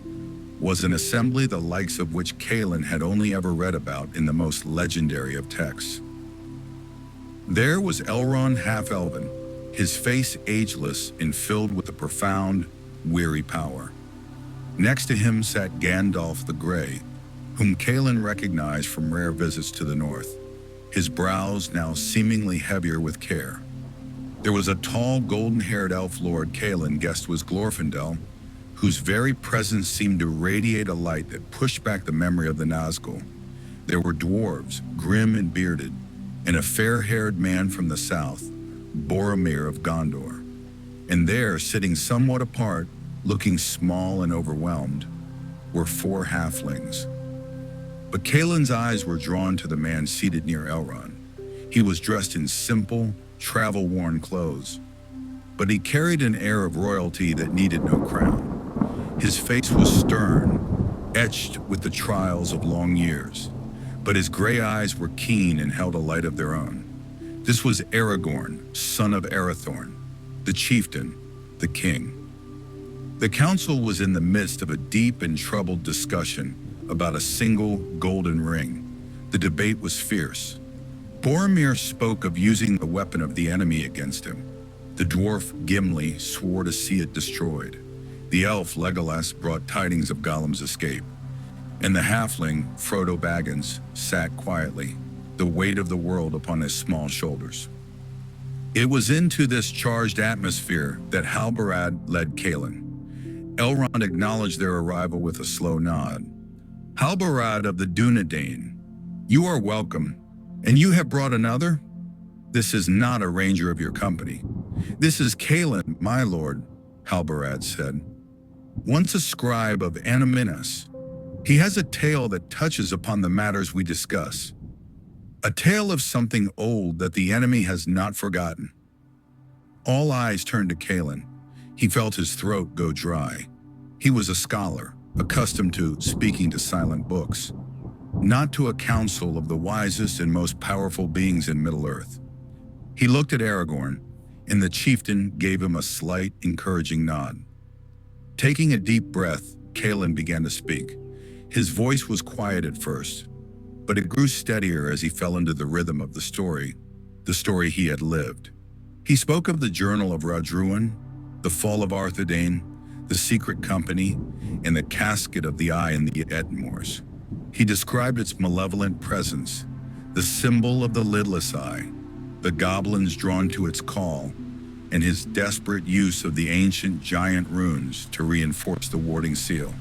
was an assembly the likes of which Kaelin had only ever read about in the most legendary of texts. There was Elrond half-elven, his face ageless and filled with a profound, weary power. Next to him sat Gandalf the Grey, whom Kaelin recognized from rare visits to the north, his brows now seemingly heavier with care. There was a tall, golden-haired elf lord Kaelin guessed was Glorfindel, whose very presence seemed to radiate a light that pushed back the memory of the Nazgul. There were dwarves, grim and bearded, and a fair-haired man from the south, Boromir of Gondor. And there, sitting somewhat apart, looking small and overwhelmed, were 4 halflings. But Kaelin's eyes were drawn to the man seated near Elrond. He was dressed in simple, travel-worn clothes, but he carried an air of royalty that needed no crown. His face was stern, etched with the trials of long years, but his gray eyes were keen and held a light of their own. This was Aragorn, son of Arathorn, the chieftain, the king. The council was in the midst of a deep and troubled discussion about a single golden ring. The debate was fierce. Boromir spoke of using the weapon of the enemy against him. The dwarf Gimli swore to see it destroyed. The elf Legolas brought tidings of Gollum's escape. And the halfling Frodo Baggins sat quietly, the weight of the world upon his small shoulders. It was into this charged atmosphere that Halbarad led Kaelin. Elrond acknowledged their arrival with a slow nod. Halbarad of the Dunedain, you are welcome, and you have brought another? This is not a ranger of your company. This is Kaelin, my lord, Halbarad said. Once a scribe of Anaminas, he has a tale that touches upon the matters we discuss. A tale of something old that the enemy has not forgotten. All eyes turned to Kaelin. He felt his throat go dry. He was a scholar, accustomed to speaking to silent books, not to a council of the wisest and most powerful beings in Middle-earth. He looked at Aragorn, and the chieftain gave him a slight, encouraging nod. Taking a deep breath, Kaelin began to speak. His voice was quiet at first, but it grew steadier as he fell into the rhythm of the story he had lived. He spoke of the Journal of Radruin, the fall of Arthedain, the secret company, and the casket of the eye in the Ettenmoors. He described its malevolent presence, the symbol of the lidless eye, the goblins drawn to its call, and his desperate use of the ancient giant runes to reinforce the warding seal.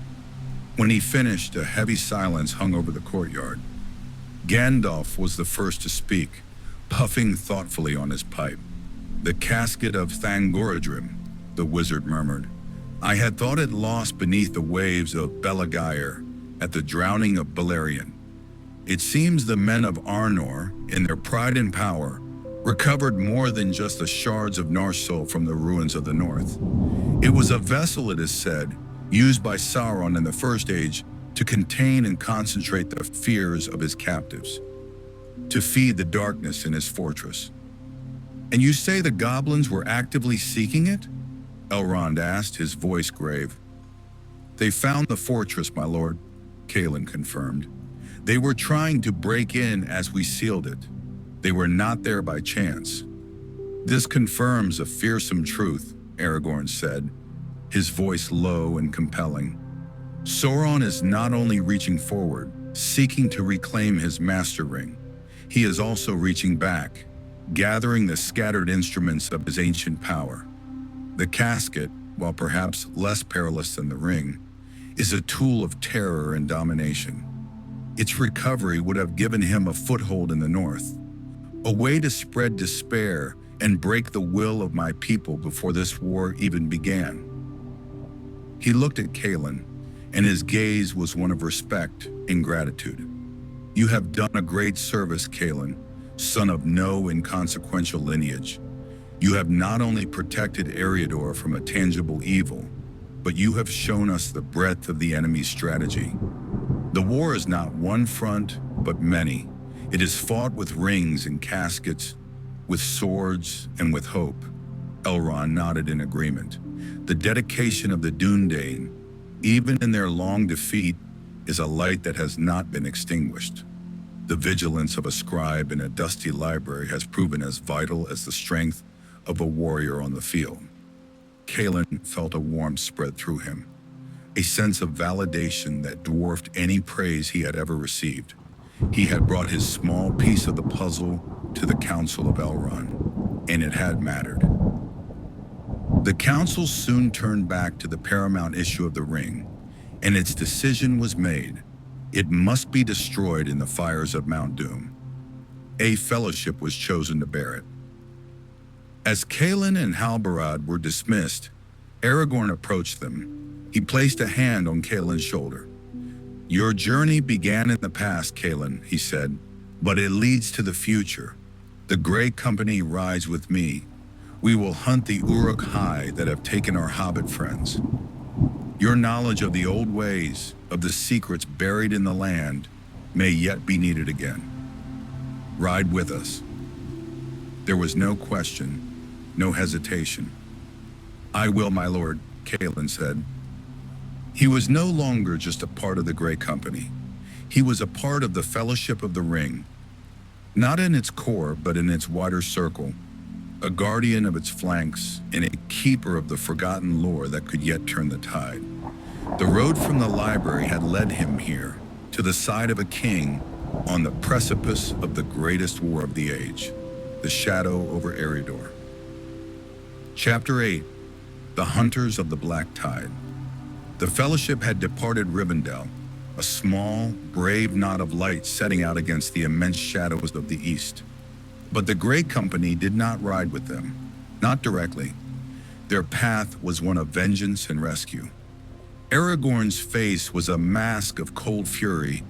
When he finished, a heavy silence hung over the courtyard. Gandalf was the first to speak, puffing thoughtfully on his pipe. The casket of Thangorodrim, the wizard murmured. I had thought it lost beneath the waves of Belagair at the drowning of Beleriand. It seems the men of Arnor, in their pride and power, recovered more than just the shards of Narsil from the ruins of the north. It was a vessel, it is said, used by Sauron in the First Age to contain and concentrate the fears of his captives, to feed the darkness in his fortress. And you say the goblins were actively seeking it? Elrond asked, his voice grave. They found the fortress, my lord, Kaelin confirmed. They were trying to break in as we sealed it. They were not there by chance. This confirms a fearsome truth, Aragorn said, his voice low and compelling. Sauron is not only reaching forward, seeking to reclaim his master ring. He is also reaching back, gathering the scattered instruments of his ancient power. The casket, while perhaps less perilous than the ring, is a tool of terror and domination. Its recovery would have given him a foothold in the north, a way to spread despair and break the will of my people before this war even began. He looked at Kaelin, and his gaze was one of respect and gratitude. You have done a great service, Kaelin, son of no inconsequential lineage. You have not only protected Eriador from a tangible evil, but you have shown us the breadth of the enemy's strategy. The war is not one front, but many. It is fought with rings and caskets, with swords and with hope. Elrond nodded in agreement. The dedication of the Dunedain, Even in their long defeat is a light that has not been extinguished. The vigilance of a scribe in a dusty library has proven as vital as the strength of a warrior on the field. Kalen felt a warmth spread through him, a sense of validation that dwarfed any praise he had ever received. He had brought his small piece of the puzzle to the Council of Elrond, and it had mattered. The council soon turned back to the paramount issue of the ring, and its decision was made. It must be destroyed in the fires of Mount Doom. A fellowship was chosen to bear it. As Kalen and Halbarad were dismissed, Aragorn approached them. He placed a hand on Kalen's shoulder. "Your journey began in the past, Kalen," he said, "but it leads to the future. The Grey Company rides with me. We will hunt the Uruk-hai that have taken our hobbit friends. Your knowledge of the old ways, of the secrets buried in the land, may yet be needed again. Ride with us." There was no question, no hesitation. "I will, my lord," Kalen said. He was no longer just a part of the Grey Company. He was a part of the Fellowship of the Ring, not in its core, but in its wider circle, a guardian of its flanks and a keeper of the forgotten lore that could yet turn the tide. The road from the library had led him here, to the side of a king on the precipice of the greatest war of the age, the shadow over Eredor. Chapter 8. The Hunters of the Black Tide. The Fellowship had departed Rivendell, a small, brave knot of light setting out against the immense shadows of the east. But the Grey Company did not ride with them, not directly. Their path was one of vengeance and rescue. Aragorn's face was a mask of cold fury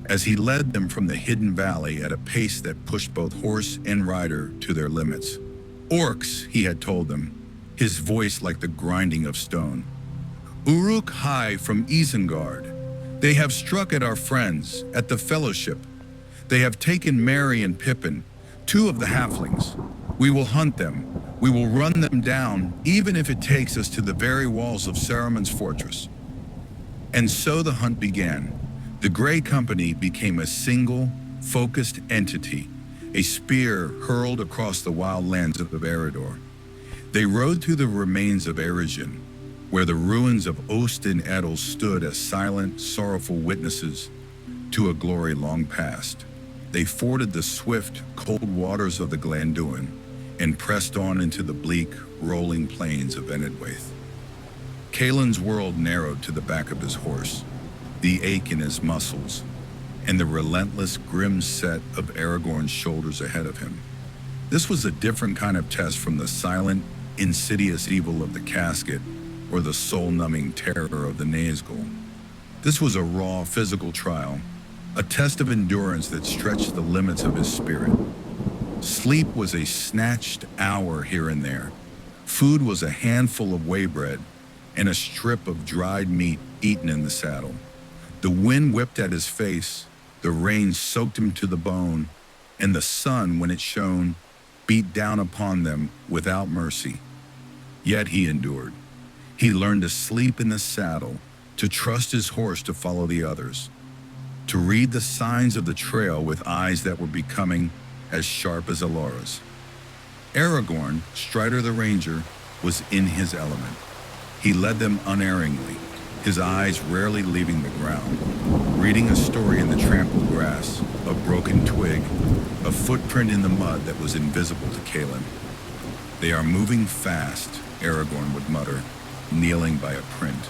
as he led them from the hidden valley at a pace that pushed both horse and rider to their limits. "Orcs," he had told them, his voice like the grinding of stone. "Uruk-hai from Isengard. They have struck at our friends, at the Fellowship. They have taken Merry and Pippin, two of the halflings. We will hunt them. We will run them down, even if it takes us to the very walls of Saruman's fortress." And so the hunt began. The Grey Company became a single, focused entity, a spear hurled across the wild lands of Eredor. They rode through the remains of Erishen, where the ruins of Ost and Edel stood as silent, sorrowful witnesses to a glory long past. They forded the swift, cold waters of the Glanduin and pressed on into the bleak, rolling plains of Enedwaith. Kalen's world narrowed to the back of his horse, the ache in his muscles, and the relentless, grim set of Aragorn's shoulders ahead of him. This was a different kind of test from the silent, insidious evil of the casket or the soul-numbing terror of the Nazgul. This was a raw, physical trial, a test of endurance that stretched the limits of his spirit. Sleep was a snatched hour here and there. Food was a handful of whey bread and a strip of dried meat eaten in the saddle. The wind whipped at his face, the rain soaked him to the bone, and the sun, when it shone, beat down upon them without mercy. Yet he endured. He learned to sleep in the saddle, to trust his horse to follow the others, to read the signs of the trail with eyes that were becoming as sharp as Elora's. Aragorn, Strider the Ranger, was in his element. He led them unerringly, his eyes rarely leaving the ground, reading a story in the trampled grass, a broken twig, a footprint in the mud that was invisible to Kalen. "They are moving fast," Aragorn would mutter, kneeling by a print,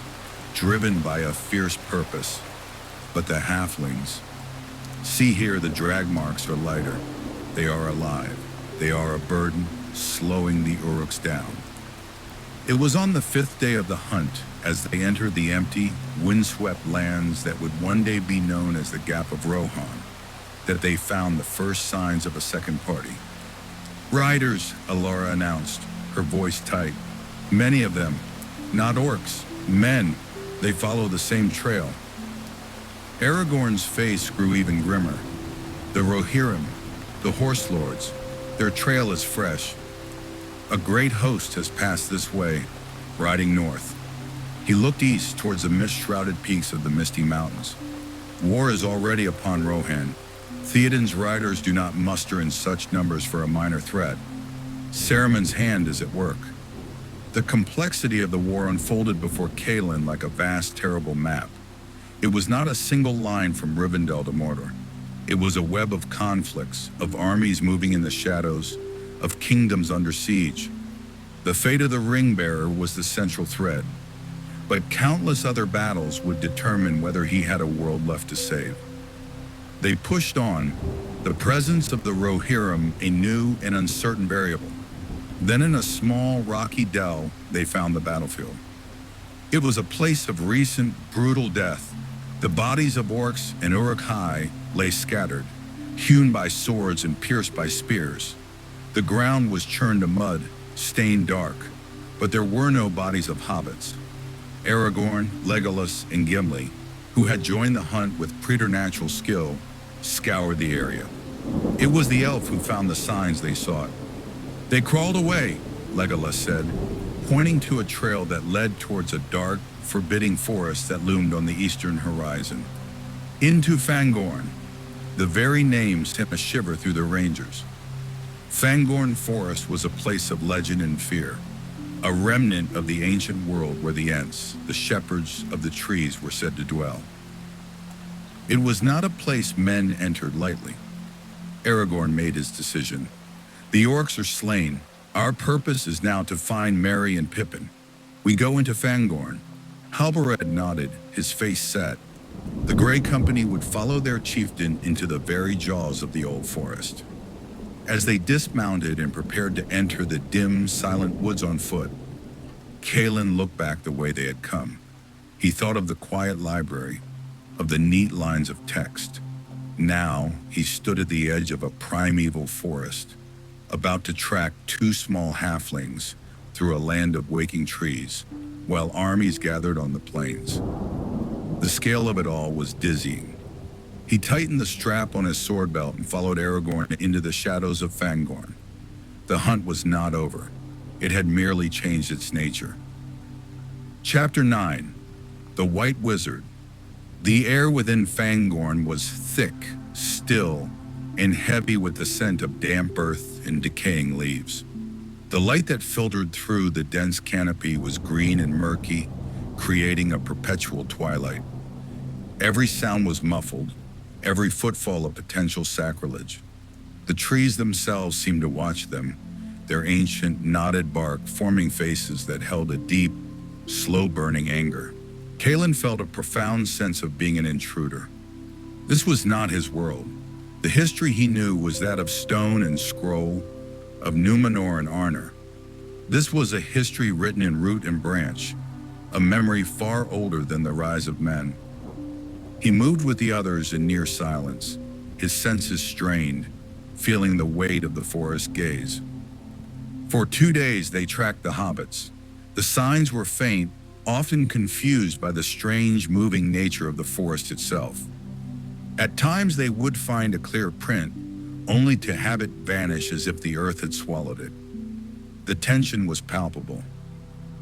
driven by a fierce purpose. But the halflings, see here, the drag marks are lighter. They are alive. They are a burden, slowing the Uruks down. It was on the 5th day of the hunt, as they entered the empty, windswept lands that would one day be known as the Gap of Rohan, that they found the first signs of a second party. "Riders," Elora announced, her voice tight. "Many of them. Not orcs. Men. They follow the same trail." Aragorn's face grew even grimmer. "The Rohirrim, the Horse Lords, their trail is fresh. A great host has passed this way, riding north." He looked east towards the mist-shrouded peaks of the Misty Mountains. War is already upon Rohan. Theoden's riders do not muster in such numbers for a minor threat. Saruman's hand is at work. The complexity of the war unfolded before Kaelin like a vast, terrible map. It was not a single line from Rivendell to Mordor. It was a web of conflicts, of armies moving in the shadows, of kingdoms under siege. The fate of the ring-bearer was the central thread, but countless other battles would determine whether he had a world left to save. They pushed on, the presence of the Rohirrim a new and uncertain variable. Then in a small, rocky dell, they found the battlefield. It was a place of recent, brutal death. The bodies of orcs and Uruk-hai lay scattered, hewn by swords and pierced by spears. The ground was churned to mud, stained dark, but there were no bodies of hobbits. Aragorn, Legolas, and Gimli, who had joined the hunt with preternatural skill, scoured the area. It was the elf who found the signs they sought. They crawled away, Legolas said, pointing to a trail that led towards a dark, forbidding forest that loomed on the eastern horizon. Into Fangorn. The very name sent a shiver through the rangers. Fangorn Forest was a place of legend and fear, a remnant of the ancient world where the Ents, the shepherds of the trees, were said to dwell. It was not a place men entered lightly. Aragorn made his decision. The orcs are slain. Our purpose is now to find Merry and Pippin. We go into Fangorn. Halbarad nodded, his face set. The Grey Company would follow their chieftain into the very jaws of the old forest. As they dismounted and prepared to enter the dim, silent woods on foot, Kaelin looked back the way they had come. He thought of the quiet library, of the neat lines of text. Now he stood at the edge of a primeval forest, about to track two small halflings through a land of waking trees, while armies gathered on the plains. The scale of it all was dizzying. He tightened the strap on his sword belt and followed Aragorn into the shadows of Fangorn. The hunt was not over. It had merely changed its nature. Chapter 9. The White Wizard. The air within Fangorn was thick, still, and heavy with the scent of damp earth and decaying leaves. The light that filtered through the dense canopy was green and murky, creating a perpetual twilight. Every sound was muffled, every footfall a potential sacrilege. The trees themselves seemed to watch them, their ancient, knotted bark forming faces that held a deep, slow-burning anger. Kaelin felt a profound sense of being an intruder. This was not his world. The history he knew was that of stone and scroll, of Numenor and Arnor. This was a history written in root and branch, a memory far older than the rise of men. He moved with the others in near silence, his senses strained, feeling the weight of the forest gaze. For 2 days they tracked the hobbits. The signs were faint, often confused by the strange, moving nature of the forest itself. At times they would find a clear print, only to have it vanish as if the earth had swallowed it. The tension was palpable.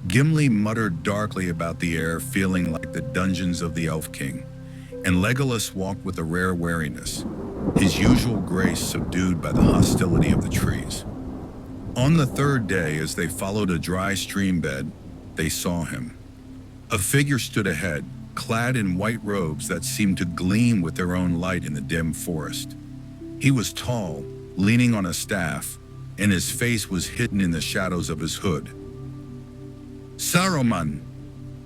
Gimli muttered darkly about the air feeling like the dungeons of the Elf King, and Legolas walked with a rare wariness, his usual grace subdued by the hostility of the trees. On the third day, as they followed a dry stream bed, they saw him. A figure stood ahead, clad in white robes that seemed to gleam with their own light in the dim forest. He was tall, leaning on a staff, and his face was hidden in the shadows of his hood. "Saruman,"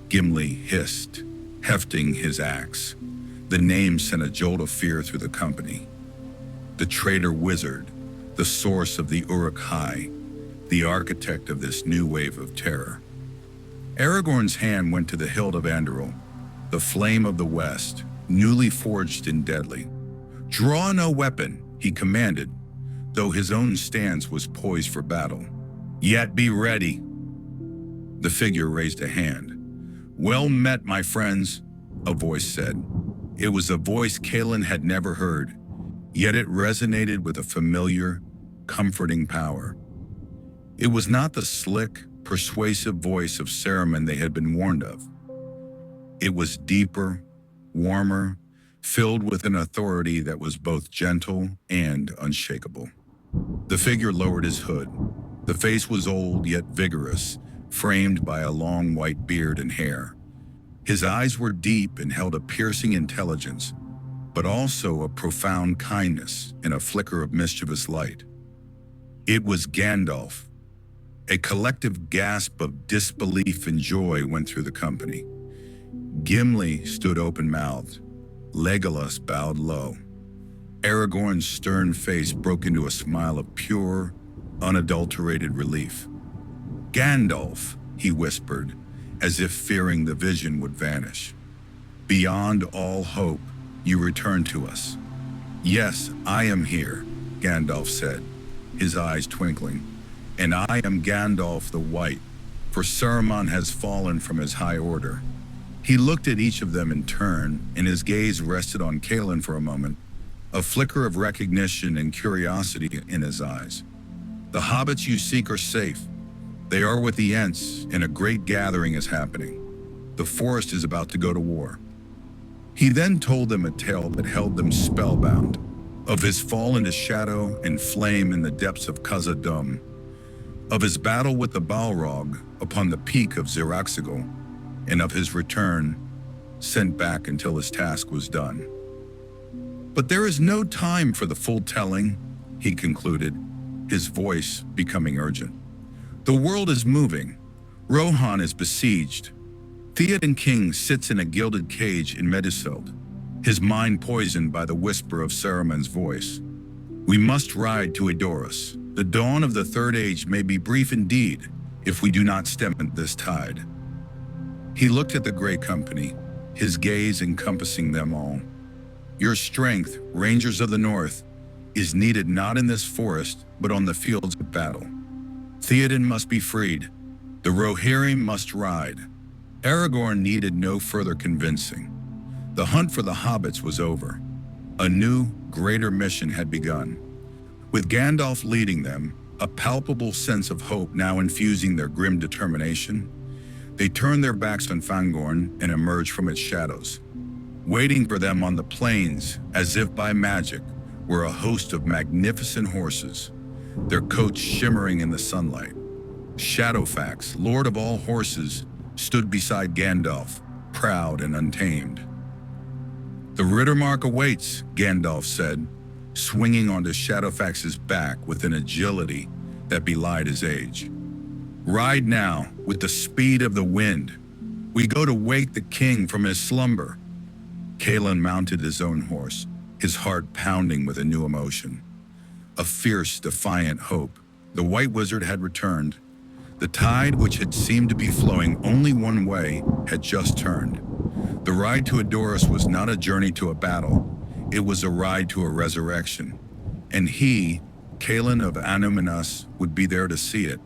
Gimli hissed, hefting his axe. The name sent a jolt of fear through the company. The traitor wizard, the source of the Uruk-hai, the architect of this new wave of terror. Aragorn's hand went to the hilt of Anduril, the flame of the west, newly forged and deadly. "Draw no weapon," he commanded, though his own stance was poised for battle. "Yet be ready." The figure raised a hand. "Well met, my friends," a voice said. It was a voice Kaelin had never heard, yet it resonated with a familiar, comforting power. It was not the slick, persuasive voice of Saruman they had been warned of. It was deeper, warmer, filled with an authority that was both gentle and unshakable. The figure lowered his hood. The face was old yet vigorous, framed by a long white beard and hair. His eyes were deep and held a piercing intelligence, but also a profound kindness and a flicker of mischievous light. It was Gandalf. A collective gasp of disbelief and joy went through the company. Gimli stood open-mouthed. Legolas bowed low. Aragorn's stern face broke into a smile of pure, unadulterated relief. "Gandalf," he whispered, as if fearing the vision would vanish. "Beyond all hope, you return to us." "Yes, I am here," Gandalf said, his eyes twinkling. "And I am Gandalf the White, for Saruman has fallen from his high order." He looked at each of them in turn, and his gaze rested on Callan for a moment, a flicker of recognition and curiosity in his eyes. "The hobbits you seek are safe. They are with the Ents, and a great gathering is happening. The forest is about to go to war." He then told them a tale that held them spellbound, of his fall into shadow and flame in the depths of Khazad-dûm, of his battle with the Balrog upon the peak of Ziraxigel, and of his return, sent back until his task was done. "But there is no time for the full telling," he concluded, his voice becoming urgent. "The world is moving. Rohan is besieged. Theoden King sits in a gilded cage in Meduseld, his mind poisoned by the whisper of Saruman's voice. We must ride to Edoras. The dawn of the Third Age may be brief indeed if we do not stem this tide." He looked at the Grey Company, his gaze encompassing them all. "Your strength, Rangers of the North, is needed not in this forest, but on the fields of battle. Theoden must be freed. The Rohirrim must ride." Aragorn needed no further convincing. The hunt for the hobbits was over. A new, greater mission had begun. With Gandalf leading them, a palpable sense of hope now infusing their grim determination, they turned their backs on Fangorn and emerged from its shadows. Waiting for them on the plains, as if by magic, were a host of magnificent horses, their coats shimmering in the sunlight. Shadowfax, lord of all horses, stood beside Gandalf, proud and untamed. "The Rittermark awaits," Gandalf said, swinging onto Shadowfax's back with an agility that belied his age. "Ride now, with the speed of the wind. We go to wake the king from his slumber." Callan mounted his own horse, his heart pounding with a new emotion. A fierce, defiant hope. The White Wizard had returned. The tide, which had seemed to be flowing only one way, had just turned. The ride to Edoras was not a journey to a battle. It was a ride to a resurrection. And he, Callan of Anuminas, would be there to see it.